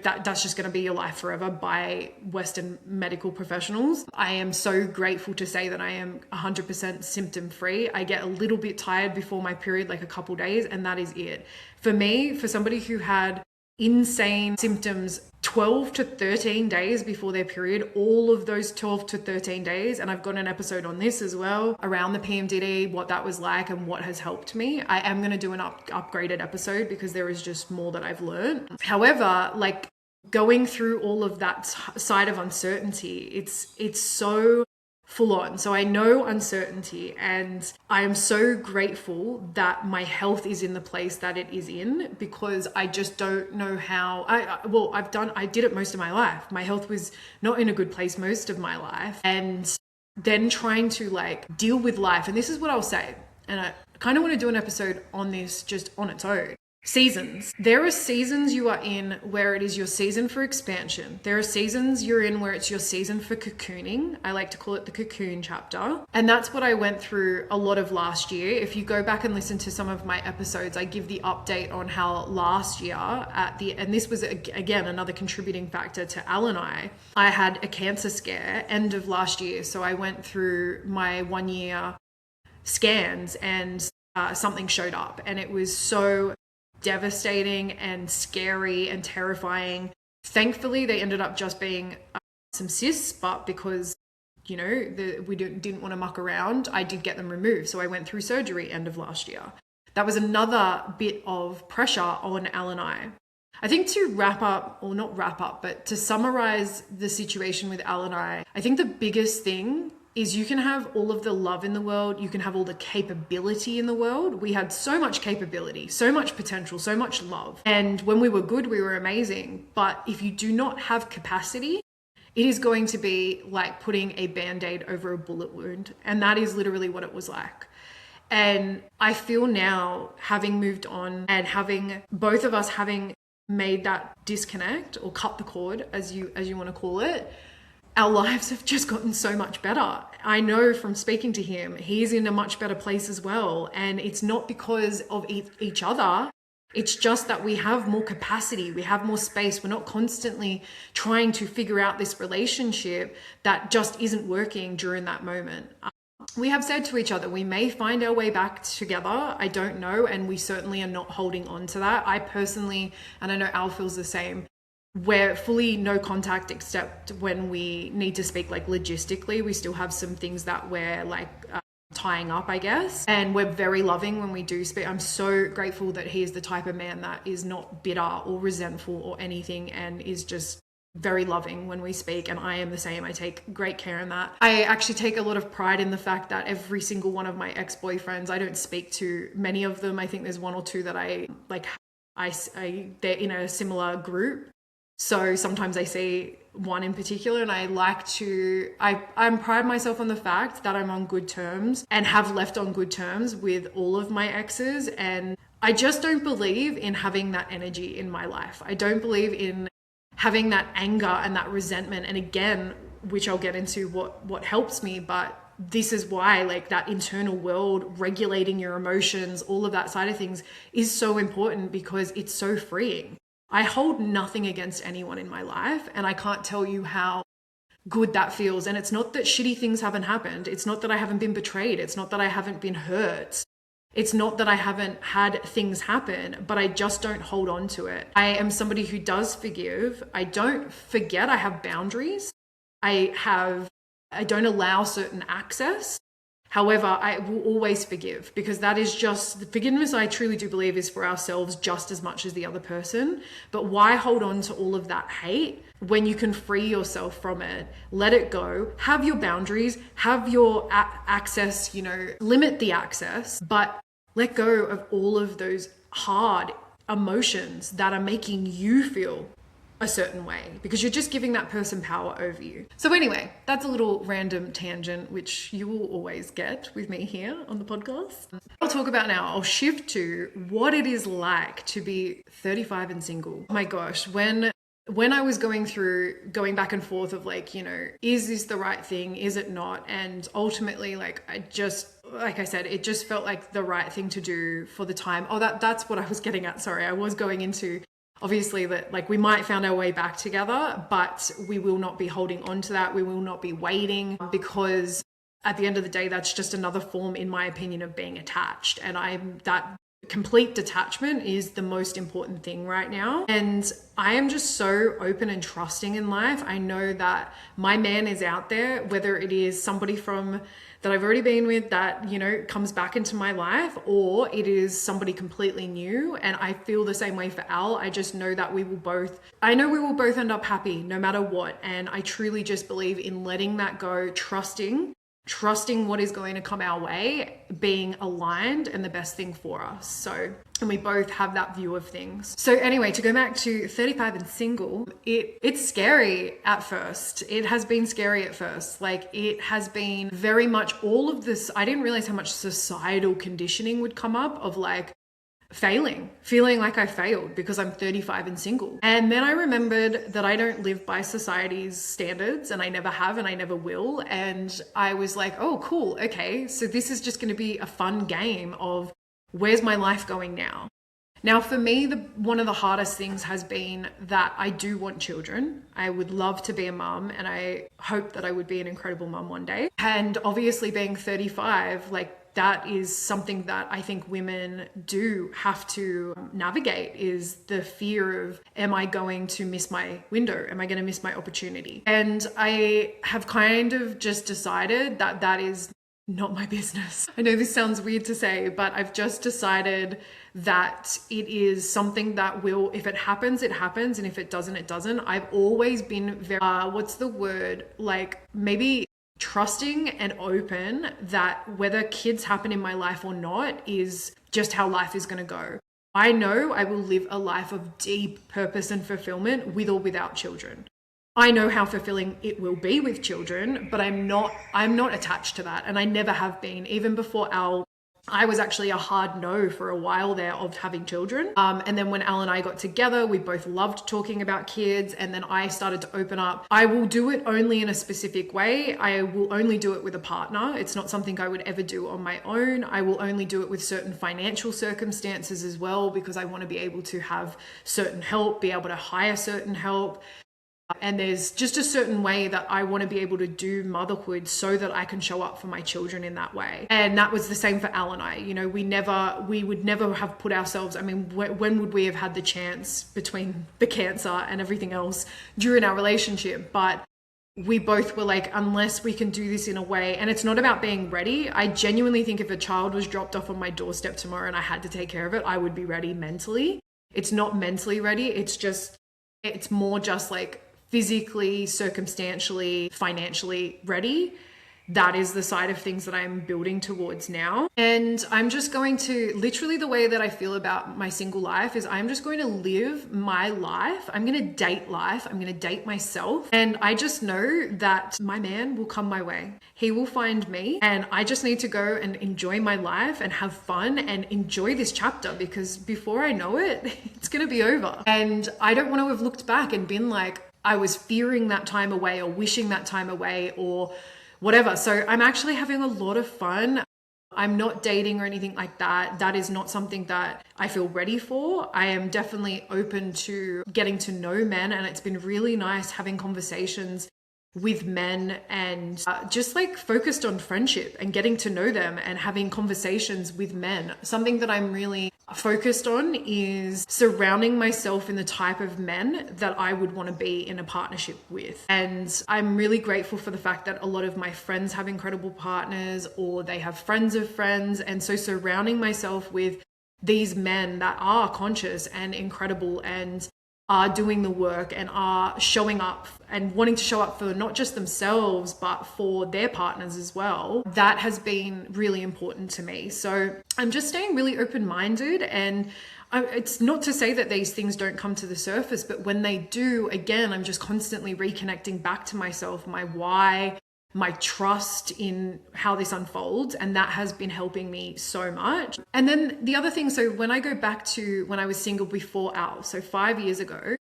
that's just going to be your life forever by Western medical professionals, I am so grateful to say that I am 100% symptom free. I get a little bit tired before my period, like a couple days, and that is it. For me, for somebody who had insane symptoms 12 to 13 days before their period, all of those 12 to 13 days, and I've got an episode on this as well around the PMDD, what that was like and what has helped me. I am going to do an upgraded episode because there is just more that I've learned. However, like going through all of that side of uncertainty, it's so full on. So I know uncertainty, and I am so grateful that my health is in the place that it is in, because I just don't know how. I did it most of my life. My health was not in a good place most of my life, and then trying to like deal with life. And this is what I'll say, and I kind of want to do an episode on this just on its own. Seasons. There are seasons you are in where it is your season for expansion. There are seasons you're in where it's your season for cocooning. I like to call it the cocoon chapter. And that's what I went through a lot of last year. If you go back and listen to some of my episodes, I give the update on how last year and this was again another contributing factor to Al and I had a cancer scare end of last year. So I went through my 1 year scans and something showed up, and it was so devastating and scary and terrifying. Thankfully, they ended up just being some cysts, but because, you know, we didn't want to muck around, I did get them removed. So I went through surgery end of last year. That was another bit of pressure on Al and I. I think to wrap up, or not wrap up, but to summarize the situation with Al and I think the biggest thing is you can have all of the love in the world, you can have all the capability in the world. We had so much capability, so much potential, so much love. And when we were good, we were amazing. But if you do not have capacity, it is going to be like putting a Band-Aid over a bullet wound. And that is literally what it was like. And I feel now, having moved on and having both of us having made that disconnect or cut the cord, as you want to call it, our lives have just gotten so much better. I know from speaking to him, he's in a much better place as well. And it's not because of each other. It's just that we have more capacity. We have more space. We're not constantly trying to figure out this relationship that just isn't working during that moment. We have said to each other, we may find our way back together. I don't know. And we certainly are not holding on to that. I personally, and I know Al feels the same, we're fully no contact except when we need to speak, like logistically. We still have some things that we're like tying up, I guess. And we're very loving when we do speak. I'm so grateful that he is the type of man that is not bitter or resentful or anything, and is just very loving when we speak. And I am the same. I take great care in that. I actually take a lot of pride in the fact that every single one of my ex-boyfriends, I don't speak to many of them. I think there's one or two that I like, they're in a similar group. So sometimes I see one in particular, and I pride myself on the fact that I'm on good terms and have left on good terms with all of my exes. And I just don't believe in having that energy in my life. I don't believe in having that anger and that resentment. And again, which I'll get into what helps me, but this is why like that internal world, regulating your emotions, all of that side of things is so important because it's so freeing. I hold nothing against anyone in my life, and I can't tell you how good that feels. And it's not that shitty things haven't happened. It's not that I haven't been betrayed. It's not that I haven't been hurt. It's not that I haven't had things happen, but I just don't hold on to it. I am somebody who does forgive. I don't forget. I have boundaries. I don't allow certain access. However, I will always forgive, because that is just the forgiveness. I truly do believe is for ourselves just as much as the other person. But why hold on to all of that hate when you can free yourself from it? Let it go. Have your boundaries, have your access, limit the access, but let go of all of those hard emotions that are making you feel a certain way, because you're just giving that person power over you. So anyway, that's a little random tangent, which you will always get with me here on the podcast. I'll talk about now, I'll shift to what it is like to be 35 and single. Oh my gosh, when I was going back and forth of like, is this the right thing? Is it not? And ultimately, like I said, it just felt like the right thing to do for the time. Oh, that's what I was getting at. Sorry, I was going into obviously that like we might find our way back together, but we will not be holding on to that. We will not be waiting, because at the end of the day, that's just another form, in my opinion, of being attached. And that complete detachment is the most important thing right now. And I am just so open and trusting in life. I know that my man is out there, whether it is somebody that I've already been with that, comes back into my life, or it is somebody completely new. And I feel the same way for Al. I just know that we will both end up happy no matter what. And I truly just believe in letting that go, trusting what is going to come our way, being aligned and the best thing for us. And we both have that view of things. So anyway, to go back to 35 and single, it's scary at first. It has been scary at first. Like, it has been very much all of this. I didn't realize how much societal conditioning would come up of like feeling like I failed because I'm 35 and single. And then I remembered that I don't live by society's standards, and I never have, and I never will. And I was like, oh, cool. Okay. So this is just going to be a fun game of where's my life going now? Now, for me, one of the hardest things has been that I do want children. I would love to be a mum, and I hope that I would be an incredible mum one day. And obviously being 35, like, that is something that I think women do have to navigate, is the fear of, am I going to miss my window? Am I going to miss my opportunity? And I have kind of just decided that is not my business. I know this sounds weird to say, but I've just decided that it is something that will, if it happens, it happens. And if it doesn't, it doesn't. I've always been very, like maybe trusting and open that whether kids happen in my life or not is just how life is going to go. I know I will live a life of deep purpose and fulfillment with or without children. I know how fulfilling it will be with children, but I'm not attached to that. And I never have been. Even before Al, I was actually a hard no for a while there of having children. And then when Al and I got together, we both loved talking about kids. And then I started to open up. I will do it only in a specific way. I will only do it with a partner. It's not something I would ever do on my own. I will only do it with certain financial circumstances as well, because I want to be able to have certain help, be able to hire certain help. And there's just a certain way that I want to be able to do motherhood so that I can show up for my children in that way. And that was the same for Al and I. We would never have put ourselves, when would we have had the chance between the cancer and everything else during our relationship? But we both were like, unless we can do this in a way, and it's not about being ready. I genuinely think if a child was dropped off on my doorstep tomorrow and I had to take care of it, I would be ready mentally. It's not mentally ready. It's more just like physically, circumstantially, financially ready. that is the side of things that I'm building towards now. And I'm just going to, literally the way that I feel about my single life is I'm just going to live my life. I'm going to date life. I'm going to date myself. And I just know that my man will come my way. He will find me, and I just need to go and enjoy my life and have fun and enjoy this chapter, because before I know it, it's going to be over. And I don't want to have looked back and been like, I was fearing that time away or wishing that time away or whatever. So I'm actually having a lot of fun. I'm not dating or anything like that. That is not something that I feel ready for. I am definitely open to getting to know men, and it's been really nice having conversations with men and just like focused on friendship and getting to know them and having conversations with men. Something that I'm really focused on is surrounding myself in the type of men that I would want to be in a partnership with. And I'm really grateful for the fact that a lot of my friends have incredible partners, or they have friends of friends. And so surrounding myself with these men that are conscious and incredible and are doing the work and are showing up and wanting to show up for not just themselves, but for their partners as well. That has been really important to me. So I'm just staying really open-minded, and it's not to say that these things don't come to the surface, but when they do, again, I'm just constantly reconnecting back to myself, my why, my trust in how this unfolds. And that has been helping me so much. And then the other thing, so when I go back to when I was single before Al, so 5 years ago,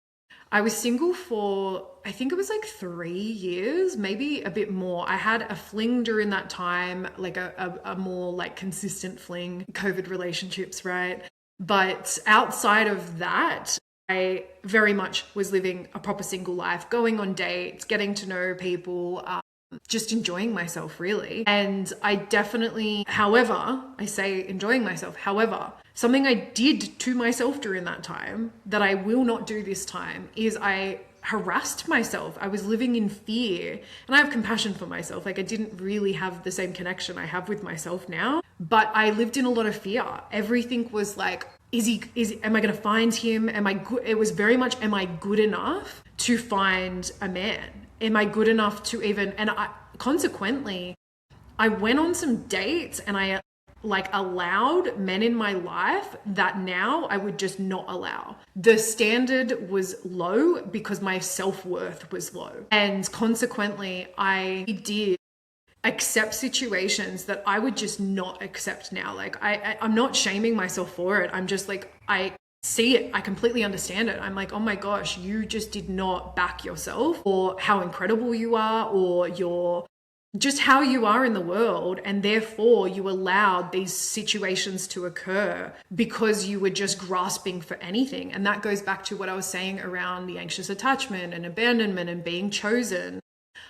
I was single for, I think it was like 3 years, maybe a bit more. I had a fling during that time, like a more like consistent fling, COVID relationships, right? But outside of that, I very much was living a proper single life, going on dates, getting to know people, just enjoying myself really. And I definitely, however, I say enjoying myself, however, something I did to myself during that time that I will not do this time is I harassed myself. I was living in fear, and I have compassion for myself. Like I didn't really have the same connection I have with myself now, but I lived in a lot of fear. Everything was like, am I going to find him? Am I good? It was very much, am I good enough to find a man? Am I good enough to even, and consequently, I went on some dates and I like allowed men in my life that now I would just not allow. The standard was low because my self-worth was low. And consequently, I did accept situations that I would just not accept now. Like I'm not shaming myself for it. I'm just like, I see it. I completely understand it. I'm like, oh my gosh, you just did not back yourself or how incredible you are or just how you are in the world. And therefore you allowed these situations to occur because you were just grasping for anything. And that goes back to what I was saying around the anxious attachment and abandonment and being chosen.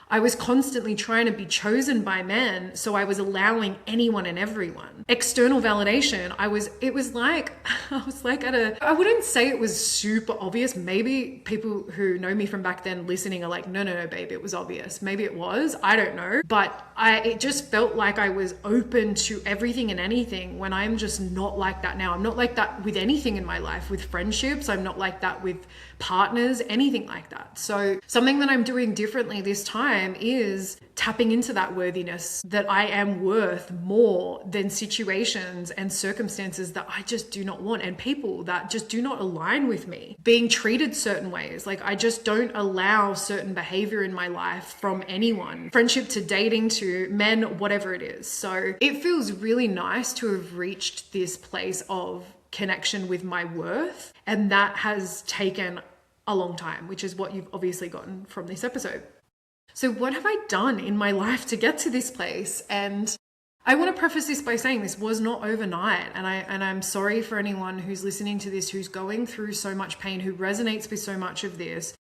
I was constantly trying to be chosen by men, so I was allowing anyone and everyone. External validation, I was like I wouldn't say it was super obvious. Maybe people who know me from back then listening are like, no, babe, it was obvious. Maybe it was, I don't know. But it just felt like I was open to everything and anything when I'm just not like that now. I'm not like that with anything in my life, with friendships. I'm not like that with partners, anything like that. So something that I'm doing differently this time is tapping into that worthiness, that I am worth more than situations and circumstances that I just do not want, and people that just do not align with me, being treated certain ways. Like I just don't allow certain behavior in my life from anyone, friendship to dating to men, whatever it is. So it feels really nice to have reached this place of connection with my worth. And that has taken a long time, which is what you've obviously gotten from this episode. So what have I done in my life to get to this place? And I want to preface this by saying this was not overnight. And I'm sorry for anyone who's listening to this, who's going through so much pain, who resonates with so much of this.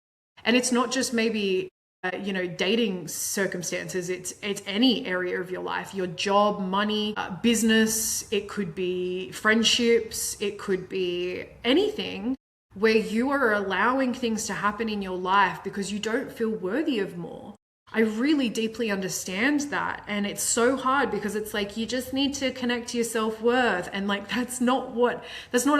And it's not just maybe dating circumstances. It's any area of your life, your job, money, business. It could be friendships. It could be anything where you are allowing things to happen in your life because you don't feel worthy of more. I really deeply understand that. And it's so hard because it's like, you just need to connect to your self-worth. And like, that's not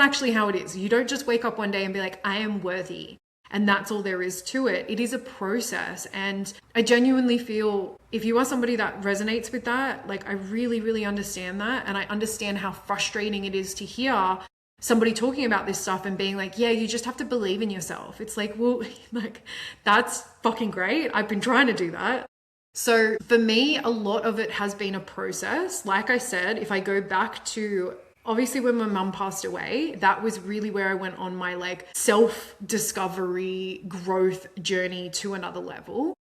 actually how it is. You don't just wake up one day and be like, I am worthy And that's all there is to it. It is a process. And I genuinely feel if you are somebody that resonates with that, like I really, really understand that. And I understand how frustrating it is to hear somebody talking about this stuff and being like, yeah, you just have to believe in yourself. It's like, well, like that's fucking great. I've been trying to do that. So for me, a lot of it has been a process. Like I said, if I go back to obviously when my mum passed away, that was really where I went on my like self-discovery growth journey to another level.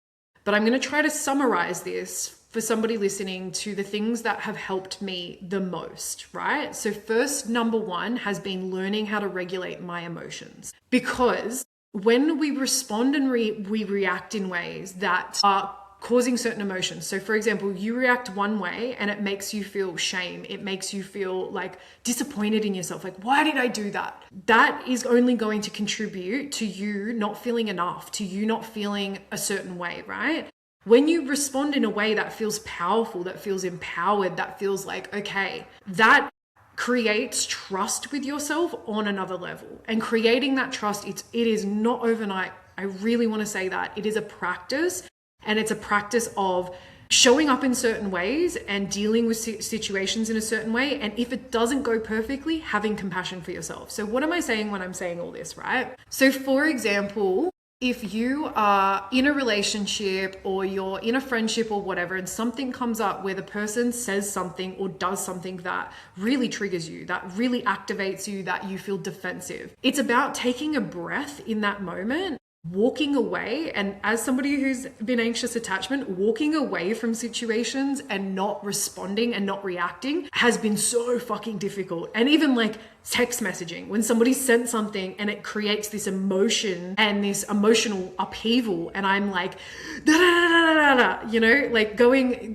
But I'm going to try to summarize this for somebody listening to the things that have helped me the most, right? So first, number one has been learning how to regulate my emotions, because when we respond and we react in ways that are causing certain emotions. So for example, you react one way and it makes you feel shame. It makes you feel like disappointed in yourself. Like, why did I do that? That is only going to contribute to you not feeling enough, to you not feeling a certain way, right? When you respond in a way that feels powerful, that feels empowered, that feels like, okay, that creates trust with yourself on another level. And creating that trust, it is not overnight. I really want to say that. It is a practice. And it's a practice of showing up in certain ways and dealing with situations in a certain way. And if it doesn't go perfectly, having compassion for yourself. So what am I saying when I'm saying all this, right? So for example, if you are in a relationship or you're in a friendship or whatever, and something comes up where the person says something or does something that really triggers you, that really activates you, that you feel defensive, it's about taking a breath in that moment, walking away. And as somebody who's been anxious attachment, walking away from situations and not responding and not reacting has been so fucking difficult. And even like text messaging, when somebody sent something and it creates this emotion and this emotional upheaval, and I'm like, da, da, da, da, da, da, you know, like going,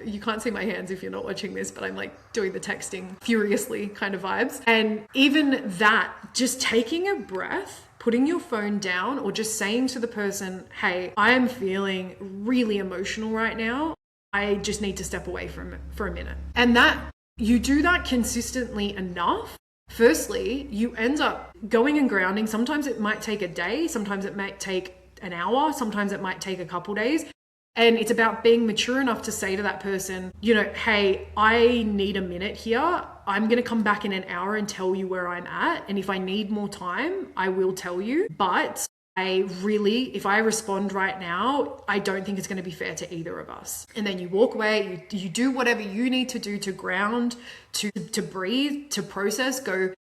you can't see my hands if you're not watching this, but I'm like doing the texting furiously kind of vibes. And even that, just taking a breath, putting your phone down, or just saying to the person, hey, I am feeling really emotional right now. I just need to step away from it for a minute. And that you do that consistently enough. Firstly, you end up going and grounding. Sometimes it might take a day. Sometimes it might take an hour. Sometimes it might take a couple days. And it's about being mature enough to say to that person, you know, hey, I need a minute here. I'm going to come back in an hour and tell you where I'm at. And if I need more time, I will tell you. But if I respond right now, I don't think it's going to be fair to either of us. And then you walk away, you do whatever you need to do to ground, to breathe, to process, go.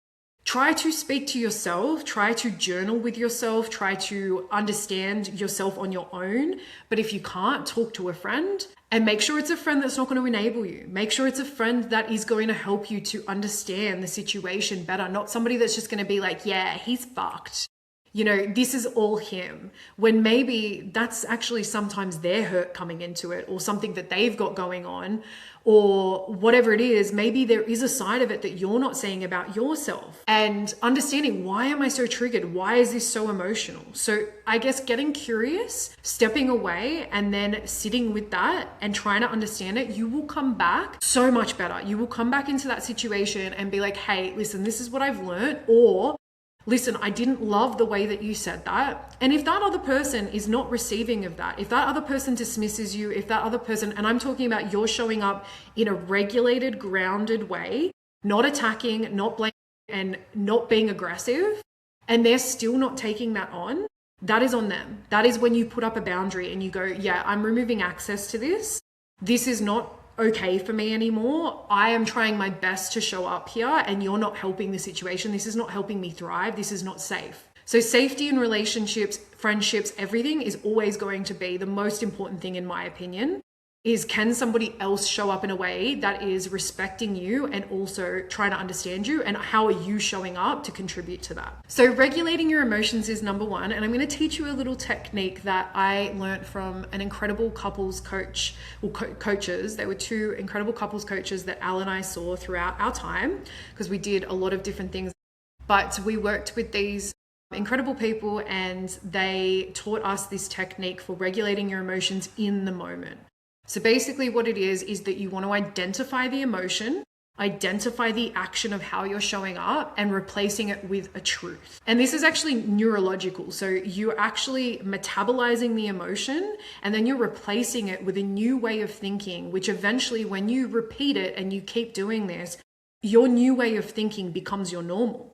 Try to speak to yourself, try to journal with yourself, try to understand yourself on your own. But if you can't, talk to a friend, and make sure it's a friend that's not going to enable you. Make sure it's a friend that is going to help you to understand the situation better, not somebody that's just going to be like, yeah, he's fucked. You know, this is all him, when maybe that's actually sometimes their hurt coming into it, or something that they've got going on, or whatever it is. Maybe there is a side of it that you're not seeing about yourself, and understanding, why am I so triggered? Why is this so emotional? So I guess getting curious, stepping away, and then sitting with that and trying to understand it, you will come back so much better. You will come back into that situation and be like, hey, listen, this is what I've learned, or listen, I didn't love the way that you said that. And if that other person is not receiving of that, if that other person dismisses you, if that other person, and I'm talking about you're showing up in a regulated, grounded way, not attacking, not blaming, and not being aggressive, and they're still not taking that on, that is on them. That is when you put up a boundary and you go, yeah, I'm removing access to this. This is not okay for me anymore. I am trying my best to show up here, and you're not helping the situation. This is not helping me thrive. This is not safe. So safety in relationships, friendships, everything is always going to be the most important thing, in my opinion, is can somebody else show up in a way that is respecting you and also trying to understand you, and how are you showing up to contribute to that? So regulating your emotions is number one. And I'm going to teach you a little technique that I learned from an incredible couples coach, or coaches. There were two incredible couples coaches that Al and I saw throughout our time, because we did a lot of different things, but we worked with these incredible people, and they taught us this technique for regulating your emotions in the moment. So basically what it is that you want to identify the emotion, identify the action of how you're showing up and replacing it with a truth. And this is actually neurological. So you're actually metabolizing the emotion and then you're replacing it with a new way of thinking, which eventually, when you repeat it and you keep doing this, your new way of thinking becomes your normal.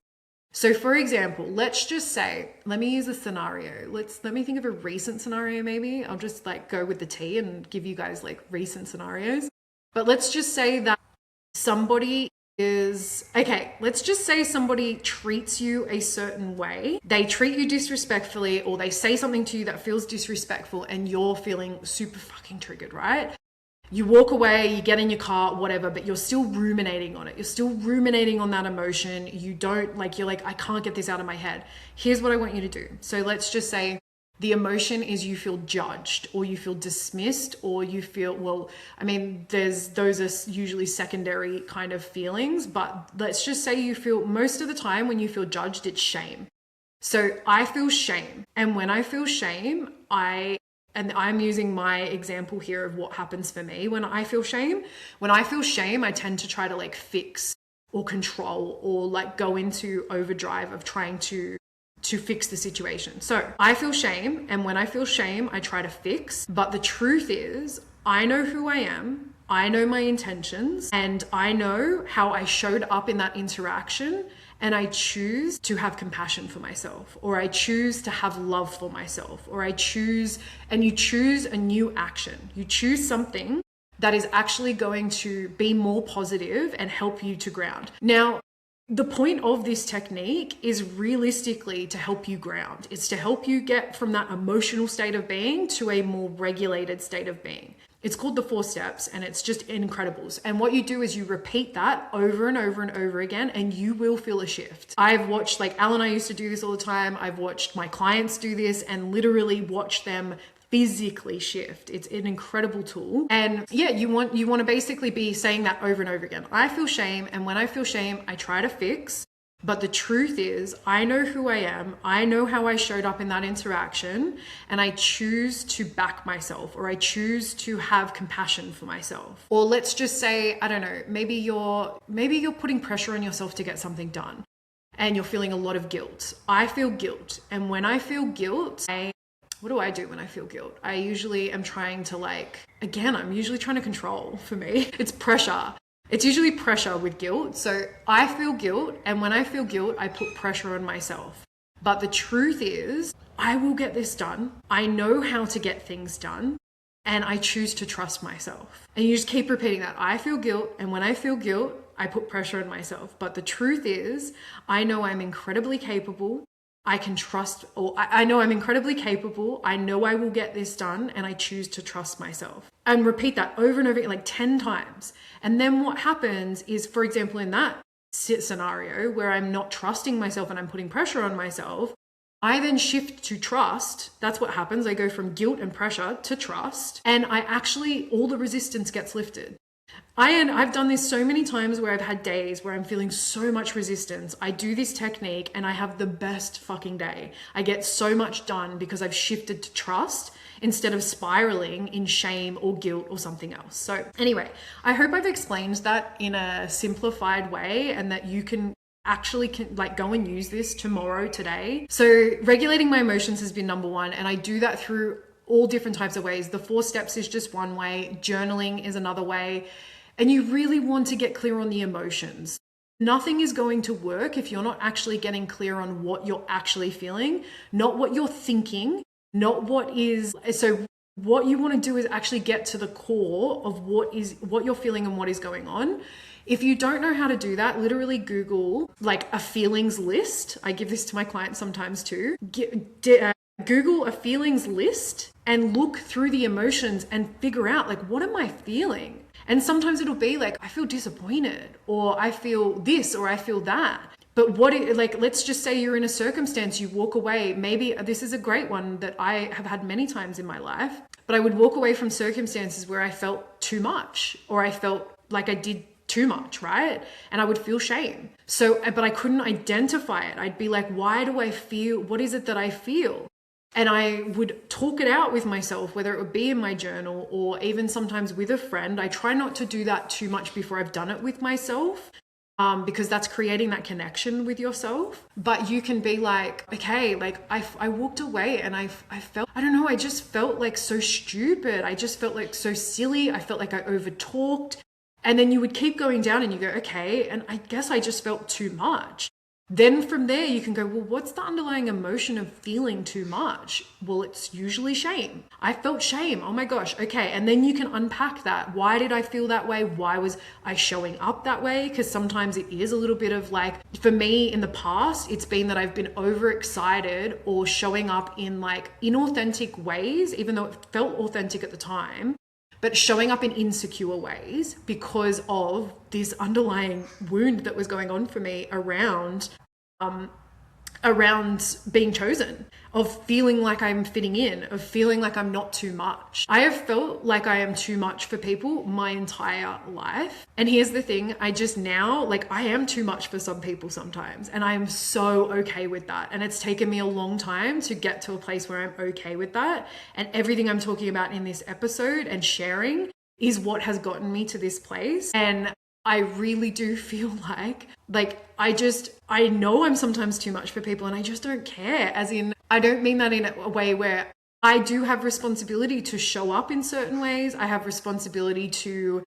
So for example, let's just say, let me use a scenario. Let me think of a recent scenario maybe. I'll just like go with the T and give you guys like recent scenarios. But let's just say that let's just say somebody treats you a certain way. They treat you disrespectfully, or they say something to you that feels disrespectful and you're feeling super fucking triggered, right? You walk away, you get in your car, whatever, but you're still ruminating on it. You're still ruminating on that emotion. You're like, I can't get this out of my head. Here's what I want you to do. So let's just say the emotion is you feel judged, or you feel dismissed, or you feel, those are usually secondary kind of feelings, but let's just say you feel, most of the time when you feel judged, it's shame. So I feel shame. And when I feel shame, I'm using my example here of what happens for me when I feel shame. When I feel shame, I tend to try to like fix or control or like go into overdrive of trying to fix the situation. So I feel shame, and when I feel shame, I try to fix. But the truth is, I know who I am, I know my intentions, and I know how I showed up in that interaction, and I choose to have compassion for myself, or I choose to have love for myself, or you choose a new action. You choose something that is actually going to be more positive and help you to ground. Now, the point of this technique is realistically to help you ground. It's to help you get from that emotional state of being to a more regulated state of being. It's called the 4 steps, and it's just incredible. And what you do is you repeat that over and over and over again, and you will feel a shift. I've watched, like Al and I used to do this all the time. I've watched my clients do this and literally watch them physically shift. It's an incredible tool. And yeah, you want to basically be saying that over and over again. I feel shame, and when I feel shame, I try to fix. But the truth is, I know who I am. I know how I showed up in that interaction, and I choose to back myself, or I choose to have compassion for myself. Or let's just say, I don't know, maybe you're putting pressure on yourself to get something done, and you're feeling a lot of guilt. I feel guilt, and when I feel guilt, what do I do when I feel guilt? I usually am trying to I'm usually trying to control. For me, it's pressure. It's usually pressure with guilt. So I feel guilt, and when I feel guilt, I put pressure on myself. But the truth is, I will get this done. I know how to get things done, and I choose to trust myself. And you just keep repeating that. I feel guilt, and when I feel guilt, I put pressure on myself. But the truth is, I know I'm incredibly capable. I can trust, or I know I'm incredibly capable. I know I will get this done, and I choose to trust myself. And repeat that over and over, like 10 times. And then what happens is, for example, in that scenario where I'm not trusting myself and I'm putting pressure on myself, I then shift to trust. That's what happens. I go from guilt and pressure to trust, and all the resistance gets lifted. I've done this so many times where I've had days where I'm feeling so much resistance. I do this technique and I have the best fucking day. I get so much done because I've shifted to trust instead of spiraling in shame or guilt or something else. So anyway, I hope I've explained that in a simplified way, and that you can actually go and use this tomorrow, today. So regulating my emotions has been number 1, and I do that through all different types of ways. The 4 steps is just one way. Journaling is another way. And you really want to get clear on the emotions. Nothing is going to work if you're not actually getting clear on what you're actually feeling, not what you're thinking, not what is. So what you want to do is actually get to the core of what you're feeling and what is going on. If you don't know how to do that, literally Google like a feelings list. I give this to my clients sometimes too. Google a feelings list and look through the emotions and figure out, like, what am I feeling? And sometimes it'll be like, I feel disappointed, or I feel this, or I feel that. But let's just say you're in a circumstance, you walk away. Maybe this is a great one that I have had many times in my life, but I would walk away from circumstances where I felt too much, or I felt like I did too much, right? And I would feel shame. But I couldn't identify it. I'd be like, why do I feel? What is it that I feel? And I would talk it out with myself, whether it would be in my journal or even sometimes with a friend. I try not to do that too much before I've done it with myself, because that's creating that connection with yourself. But you can be like, okay, like I walked away and I felt, I don't know, I just felt like so stupid. I just felt like so silly. I felt like I over talked. And then you would keep going down and you go, okay, and I guess I just felt too much. Then from there, you can go, well, what's the underlying emotion of feeling too much? Well, it's usually shame. I felt shame. Oh my gosh. Okay. And then you can unpack that. Why did I feel that way? Why was I showing up that way? Because sometimes it is a little bit of like, for me in the past, it's been that I've been overexcited or showing up in like inauthentic ways, even though it felt authentic at the time, but showing up in insecure ways because of this underlying wound that was going on for me around being chosen, of feeling like I'm fitting in, of feeling like I'm not too much. I have felt like I am too much for people my entire life. And here's the thing, I just now, like I am too much for some people sometimes, and I am so okay with that. And it's taken me a long time to get to a place where I'm okay with that. And everything I'm talking about in this episode and sharing is what has gotten me to this place. And I really do feel like I know I'm sometimes too much for people and I just don't care. As in, I don't mean that in a way where I do have responsibility to show up in certain ways. I have responsibility to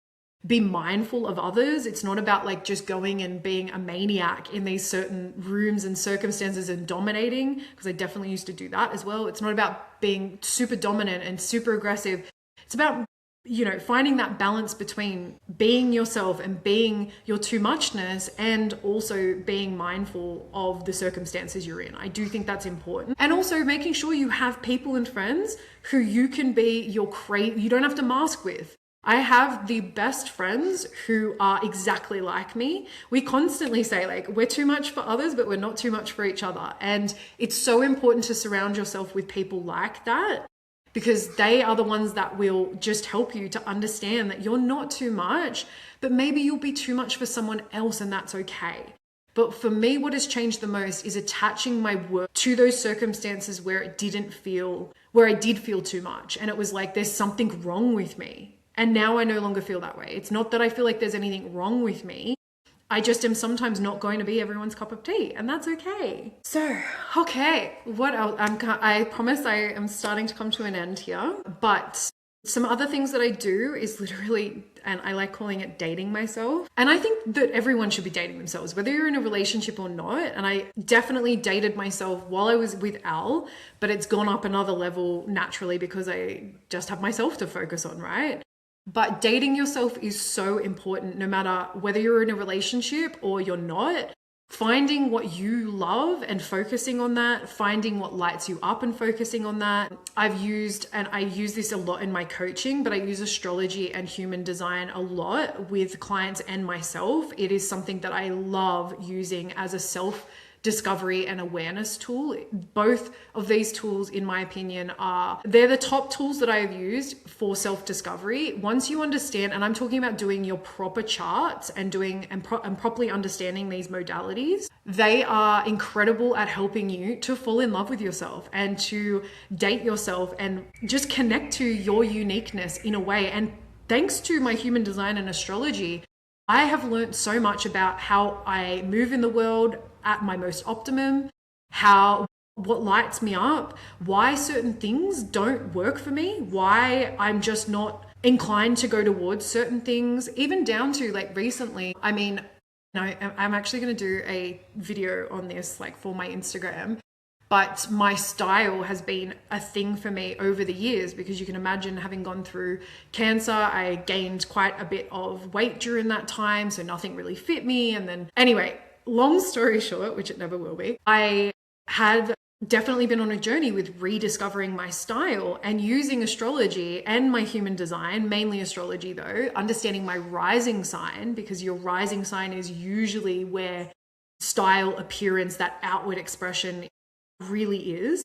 be mindful of others. It's not about like just going and being a maniac in these certain rooms and circumstances and dominating, because I definitely used to do that as well. It's not about being super dominant and super aggressive. It's about, you know, finding that balance between being yourself and being your too muchness, and also being mindful of the circumstances you're in. I do think that's important. And also making sure you have people and friends who you can be you don't have to mask with. I have the best friends who are exactly like me. We constantly say like, we're too much for others, but we're not too much for each other. And it's so important to surround yourself with people like that, because they are the ones that will just help you to understand that you're not too much, but maybe you'll be too much for someone else, and that's okay. But for me, what has changed the most is attaching my work to those circumstances where I did feel too much. And it was like, there's something wrong with me. And now I no longer feel that way. It's not that I feel like there's anything wrong with me. I just am sometimes not going to be everyone's cup of tea, and that's okay. So, okay, what else? I promise I am starting to come to an end here, but some other things that I do is literally, and I like calling it dating myself. And I think that everyone should be dating themselves, whether you're in a relationship or not. And I definitely dated myself while I was with Al, but it's gone up another level naturally because I just have myself to focus on, right? But dating yourself is so important, no matter whether you're in a relationship or you're not. Finding what you love and focusing on that, finding what lights you up and focusing on that. I use this a lot in my coaching, but I use astrology and human design a lot with clients and myself. It is something that I love using as a self-discovery and awareness tool. Both of these tools, in my opinion, they're the top tools that I have used for self-discovery. Once you understand, and I'm talking about doing your proper charts and properly understanding these modalities, they are incredible at helping you to fall in love with yourself and to date yourself and just connect to your uniqueness in a way. And thanks to my human design and astrology, I have learned so much about how I move in the world at my most optimum, what lights me up, why certain things don't work for me, why I'm just not inclined to go towards certain things, even down to like recently. I mean, I'm actually going to do a video on this like for my Instagram, but my style has been a thing for me over the years, because you can imagine, having gone through cancer, I gained quite a bit of weight during that time, so nothing really fit me. And then anyway, long story short, which it never will be, I had definitely been on a journey with rediscovering my style and using astrology and my human design, mainly astrology though, understanding my rising sign, because your rising sign is usually where style, appearance, that outward expression really is.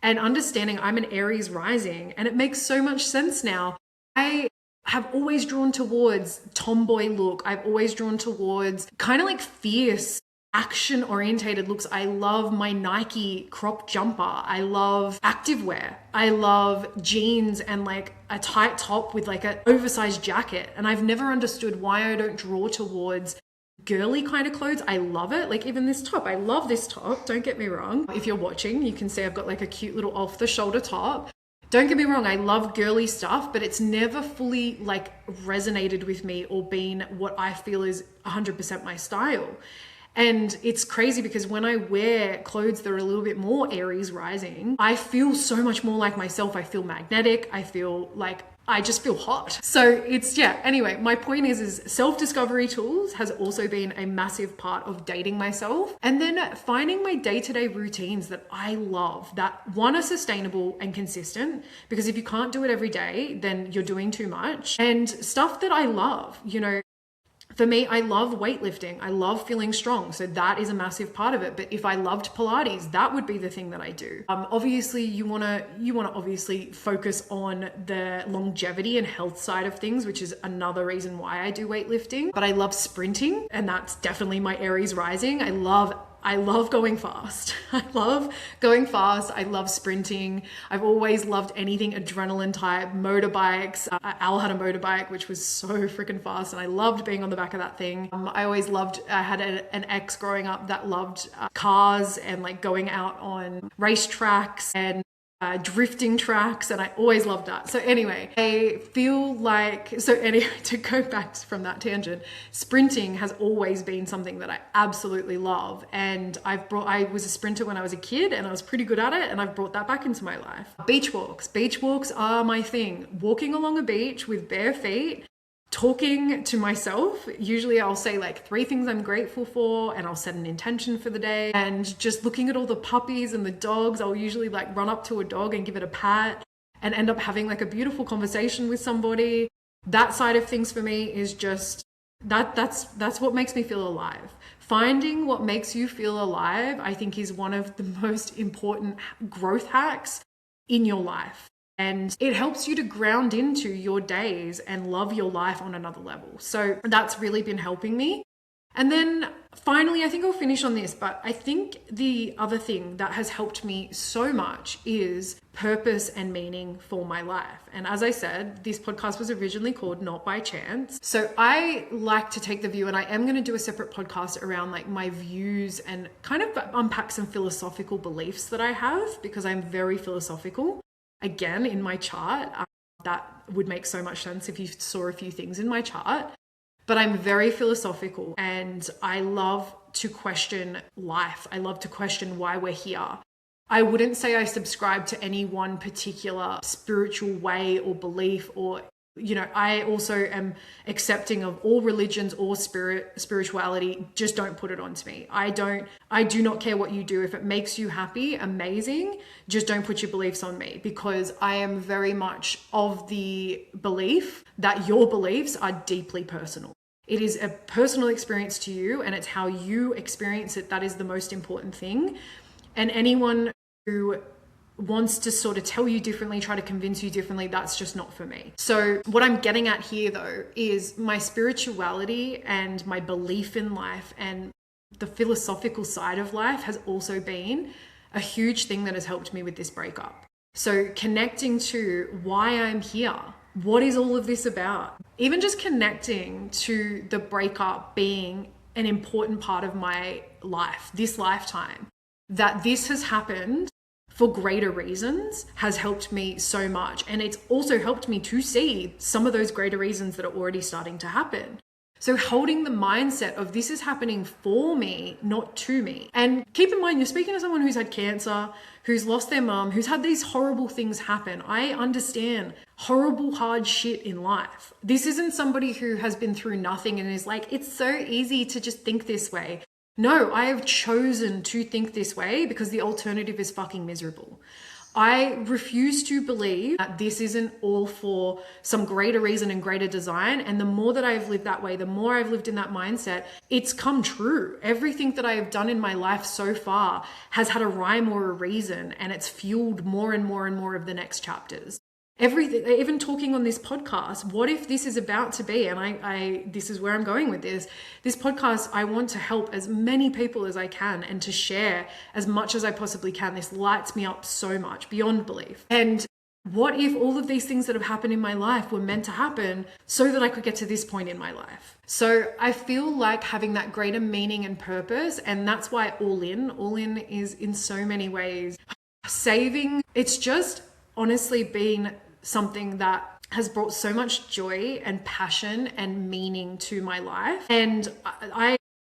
And understanding I'm an Aries rising, and it makes so much sense now. I have always drawn towards tomboy look. I've always drawn towards kind of like fierce action orientated looks. I love my Nike crop jumper. I love activewear. I love jeans and like a tight top with like an oversized jacket. And I've never understood why I don't draw towards girly kind of clothes. I love it. Like even this top, I love this top. Don't get me wrong. If you're watching, you can see I've got like a cute little off the shoulder top. Don't get me wrong, I love girly stuff, but it's never fully like resonated with me or been what I feel is 100% my style. And it's crazy because when I wear clothes that are a little bit more Aries rising, I feel so much more like myself. I feel magnetic. I feel like I just feel hot. So it's, yeah, anyway, my point is self-discovery tools has also been a massive part of dating myself. And then finding my day-to-day routines that I love, that one are sustainable and consistent, because if you can't do it every day, then you're doing too much. And stuff that I love, you know, for me, I love weightlifting. I love feeling strong. So that is a massive part of it. But if I loved Pilates, that would be the thing that I do. Obviously you want to obviously focus on the longevity and health side of things, which is another reason why I do weightlifting. But I love sprinting, and that's definitely my Aries rising. I love going fast. I love going fast. I love sprinting. I've always loved anything adrenaline type, motorbikes. Al had a motorbike, which was so freaking fast, and I loved being on the back of that thing. I had an ex growing up that loved cars and like going out on racetracks and drifting tracks, and I always loved that. So anyway, I feel like, to go back from that tangent, sprinting has always been something that I absolutely love, and I was a sprinter when I was a kid and I was pretty good at it, and I've brought that back into my life. Beach walks are my thing. Walking along a beach with bare feet, talking to myself. Usually I'll say like 3 things I'm grateful for, and I'll set an intention for the day, and just looking at all the puppies and the dogs. I'll usually like run up to a dog and give it a pat and end up having like a beautiful conversation with somebody. That side of things for me is just that's what makes me feel alive. Finding what makes you feel alive, I think, is one of the most important growth hacks in your life. And it helps you to ground into your days and love your life on another level. So that's really been helping me. And then finally, I think I'll finish on this, but I think the other thing that has helped me so much is purpose and meaning for my life. And as I said, this podcast was originally called Not by Chance. So I like to take the view, and I am going to do a separate podcast around like my views and kind of unpack some philosophical beliefs that I have, because I'm very philosophical. Again, in my chart, that would make so much sense if you saw a few things in my chart. But I'm very philosophical, and I love to question life. I love to question why we're here. I wouldn't say I subscribe to any one particular spiritual way or belief, or, you know, I also am accepting of all religions or spirituality. Just don't put it onto me. I do not care what you do. If it makes you happy, amazing. Just don't put your beliefs on me, because I am very much of the belief that your beliefs are deeply personal. It is a personal experience to you, and it's how you experience it that is the most important thing. And anyone who wants to sort of tell you differently, try to convince you differently, that's just not for me. So what I'm getting at here though is my spirituality and my belief in life and the philosophical side of life has also been a huge thing that has helped me with this breakup. So connecting to why I'm here. What is all of this about? Even just connecting to the breakup being an important part of my life, this lifetime, that this has happened for greater reasons has helped me so much. And it's also helped me to see some of those greater reasons that are already starting to happen. So holding the mindset of this is happening for me, not to me. And keep in mind, you're speaking to someone who's had cancer, who's lost their mum, who's had these horrible things happen. I understand horrible, hard shit in life. This isn't somebody who has been through nothing and is like, it's so easy to just think this way. No, I have chosen to think this way because the alternative is fucking miserable. I refuse to believe that this isn't all for some greater reason and greater design. And the more that I've lived that way, the more I've lived in that mindset, it's come true. Everything that I have done in my life so far has had a rhyme or a reason, and it's fueled more and more and more of the next chapters. everything, even talking on this podcast. What if this is about to be, and this is where I'm going with this podcast, I want to help as many people as I can and to share as much as I possibly can. This lights me up so much beyond belief. And what if all of these things that have happened in my life were meant to happen so that I could get to this point in my life? So I feel like having that greater meaning and purpose, and that's why all in is in so many ways saving. It's just honestly been something that has brought so much joy and passion and meaning to my life. And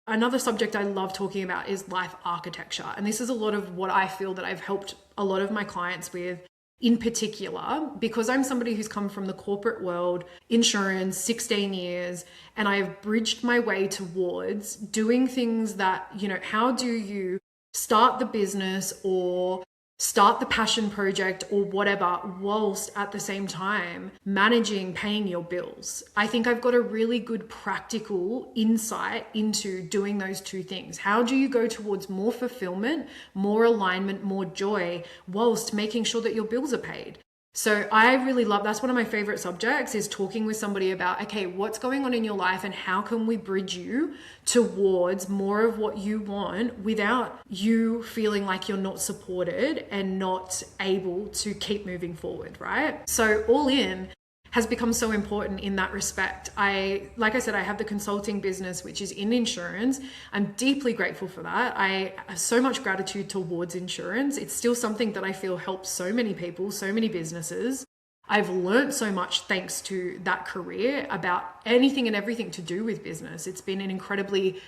another subject I love talking about is life architecture. And this is a lot of what I feel that I've helped a lot of my clients with, in particular, because I'm somebody who's come from the corporate world, insurance, 16 years, and I've bridged my way towards doing things that, how do you start the business or start the passion project or whatever, whilst at the same time managing paying your bills. I think I've got a really good practical insight into doing those two things. How do you go towards more fulfillment, more alignment, more joy, whilst making sure that your bills are paid? So I really love, that's one of my favorite subjects, is talking with somebody about, okay, what's going on in your life and how can we bridge you towards more of what you want without you feeling like you're not supported and not able to keep moving forward, right? So all in has become so important in that respect. Like I said, I have the consulting business, which is in insurance. I'm deeply grateful for that. I have so much gratitude towards insurance. It's still something that I feel helps so many people, so many businesses. I've learned so much thanks to that career about anything and everything to do with business. It's been an incredibly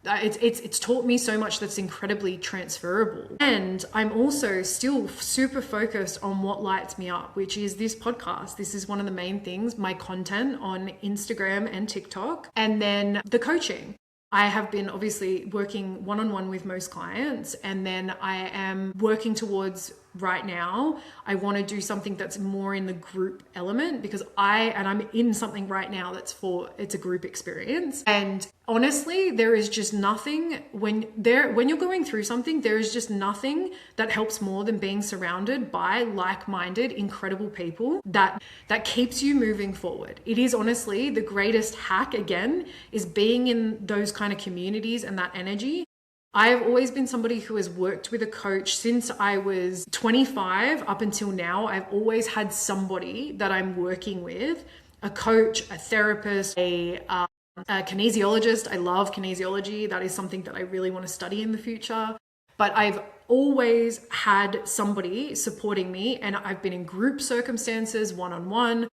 it's taught me so much that's incredibly transferable. And I'm also still super focused on what lights me up, which is this podcast. This is one of the main things, my content on Instagram and TikTok, and then the coaching. I have been obviously working one-on-one with most clients, and then I am working towards right now, I want to do something that's more in the group element, because I'm in something right now it's a group experience. And honestly, there is just nothing when you're going through something, there is just nothing that helps more than being surrounded by like-minded, incredible people that keeps you moving forward. It is honestly the greatest hack, again, is being in those kind of communities and that energy. I have always been somebody who has worked with a coach since I was 25 up until now. I've always had somebody that I'm working with, a coach, a therapist, a kinesiologist. I love kinesiology. That is something that I really want to study in the future. But I've always had somebody supporting me, and I've been in group circumstances, one-on-one.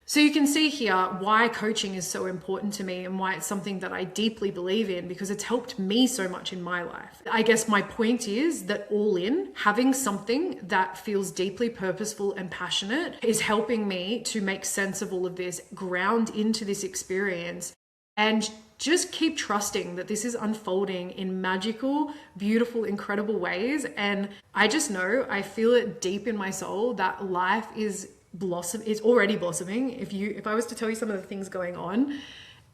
So you can see here why coaching is so important to me and why it's something that I deeply believe in, because it's helped me so much in my life. I guess my point is that all in, having something that feels deeply purposeful and passionate is helping me to make sense of all of this, ground into this experience, and just keep trusting that this is unfolding in magical, beautiful, incredible ways. And I just know, I feel it deep in my soul that life is already blossoming. If I was to tell you some of the things going on,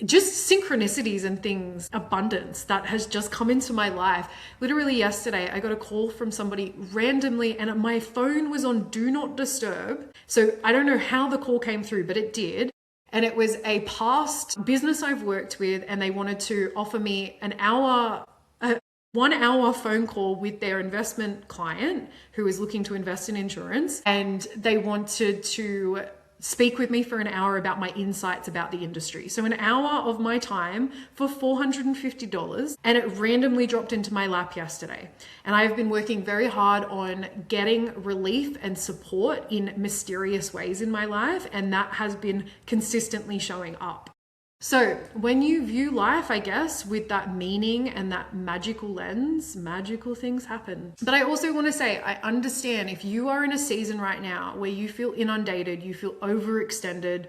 just synchronicities and things, abundance that has just come into my life. Literally yesterday, I got a call from somebody randomly, and my phone was on do not disturb. So I don't know how the call came through, but it did. And it was a past business I've worked with, and they wanted to offer me an hour 1 hour phone call with their investment client who is looking to invest in insurance. And they wanted to speak with me for an hour about my insights about the industry. So an hour of my time for $450, and it randomly dropped into my lap yesterday. And I've been working very hard on getting relief and support in mysterious ways in my life, and that has been consistently showing up. So when you view life, I guess, with that meaning and that magical lens, magical things happen. But I also want to say, I understand if you are in a season right now where you feel inundated, you feel overextended,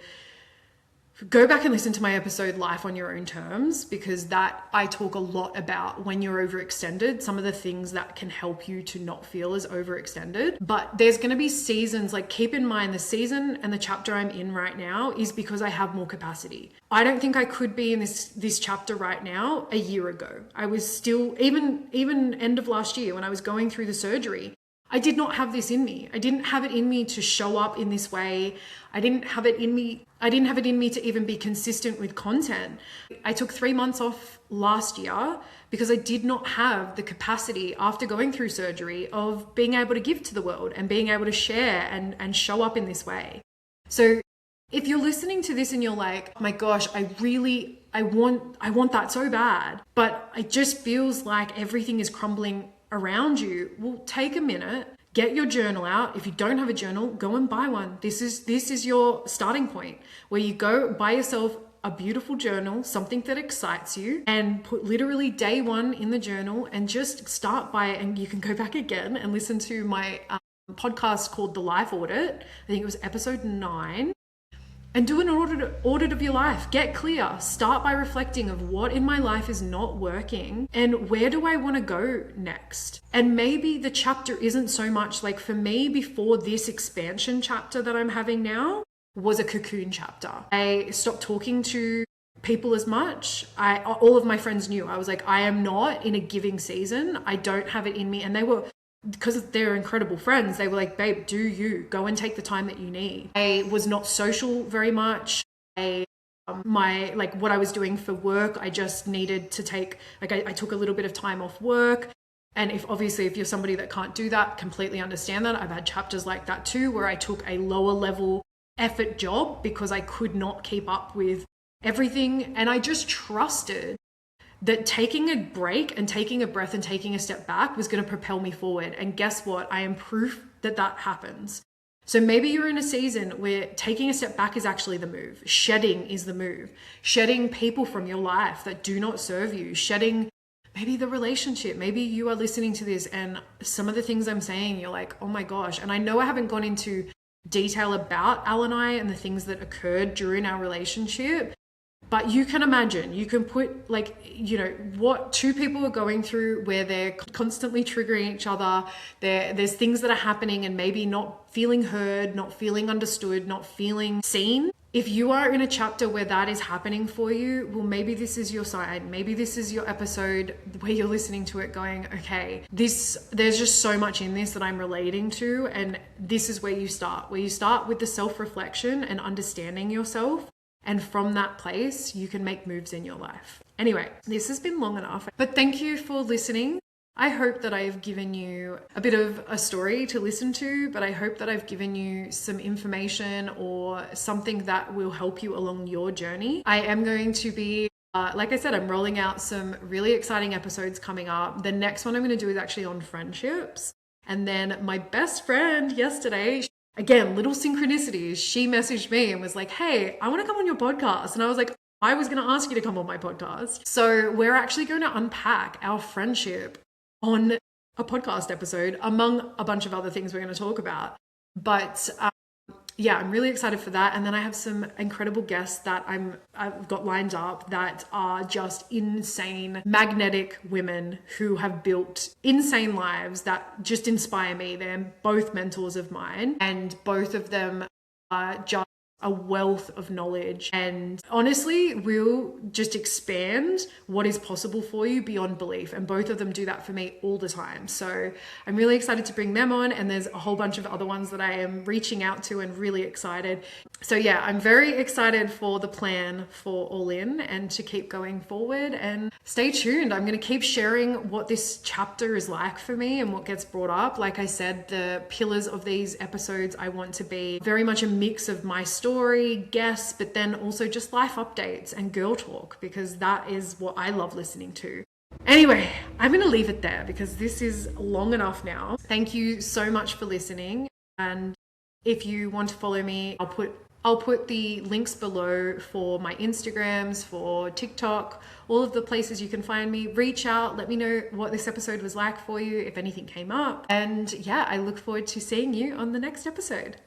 go back and listen to my episode Life on Your Own Terms, because that I talk a lot about when you're overextended, some of the things that can help you to not feel as overextended. But there's going to be seasons, like keep in mind the season and the chapter I'm in right now is because I have more capacity. I don't think I could be in this chapter right now a year ago. I was still, even end of last year when I was going through the surgery, I did not have this in me. I didn't have it in me to show up in this way. I didn't have it in me to even be consistent with content. I took 3 months off last year because I did not have the capacity after going through surgery of being able to give to the world and being able to share and show up in this way. So if you're listening to this and you're like, oh my gosh, I want that so bad, but it just feels like everything is crumbling around you, well, take a minute, get your journal out. If you don't have a journal, go and buy one. This is your starting point, where you go buy yourself a beautiful journal, something that excites you, and put literally day one in the journal and just start by it. And you can go back again and listen to my podcast called The Life Audit. I think it was episode 9. And do an audit of your life. Get clear. Start by reflecting of what in my life is not working and where do I want to go next. And maybe the chapter isn't so much like, for me, before this expansion chapter that I'm having now was a cocoon chapter. I stopped talking to people as much. All of my friends knew. I was like, I am not in a giving season. I don't have it in me. And they were, because they're incredible friends, they were like, babe, do you go and take the time that you need. I was not social very much. What I was doing for work, I just needed to take, I took a little bit of time off work. And if you're somebody that can't do that, completely understand that. I've had chapters like that too, where I took a lower level effort job because I could not keep up with everything. And I just trusted that taking a break and taking a breath and taking a step back was going to propel me forward. And guess what? I am proof that that happens. So maybe you're in a season where taking a step back is actually the move. Shedding is the move. Shedding people from your life that do not serve you. Shedding maybe the relationship. Maybe you are listening to this and some of the things I'm saying, you're like, oh my gosh. And I know I haven't gone into detail about Al and I and the things that occurred during our relationship. But you can imagine, you can put what two people are going through where they're constantly triggering each other. There's things that are happening and maybe not feeling heard, not feeling understood, not feeling seen. If you are in a chapter where that is happening for you, well, maybe this is your sign. Maybe this is your episode where you're listening to it going, okay, there's just so much in this that I'm relating to. And this is where you start with the self-reflection and understanding yourself. And from that place, you can make moves in your life. Anyway, this has been long enough, but thank you for listening. I hope that I have given you a bit of a story to listen to, but I hope that I've given you some information or something that will help you along your journey. I am going to be, like I said, I'm rolling out some really exciting episodes coming up. The next one I'm going to do is actually on friendships. And then my best friend yesterday, again, little synchronicities, she messaged me and was like, hey, I want to come on your podcast. And I was like, I was going to ask you to come on my podcast. So we're actually going to unpack our friendship on a podcast episode, among a bunch of other things we're going to talk about. But yeah, I'm really excited for that. And then I have some incredible guests that I've got lined up that are just insane, magnetic women who have built insane lives that just inspire me. They're both mentors of mine, and both of them are just a wealth of knowledge and honestly will just expand what is possible for you beyond belief. And both of them do that for me all the time. So I'm really excited to bring them on, and there's a whole bunch of other ones that I am reaching out to and really excited. So yeah, I'm very excited for the plan for All In and to keep going forward, and stay tuned. I'm going to keep sharing what this chapter is like for me and what gets brought up. Like I said, the pillars of these episodes, I want to be very much a mix of my story, guests, but then also just life updates and girl talk, because that is what I love listening to. Anyway, I'm going to leave it there because this is long enough now. Thank you so much for listening. And if you want to follow me, I'll put the links below for my Instagrams, for TikTok, all of the places you can find me. Reach out, let me know what this episode was like for you, if anything came up. And yeah, I look forward to seeing you on the next episode.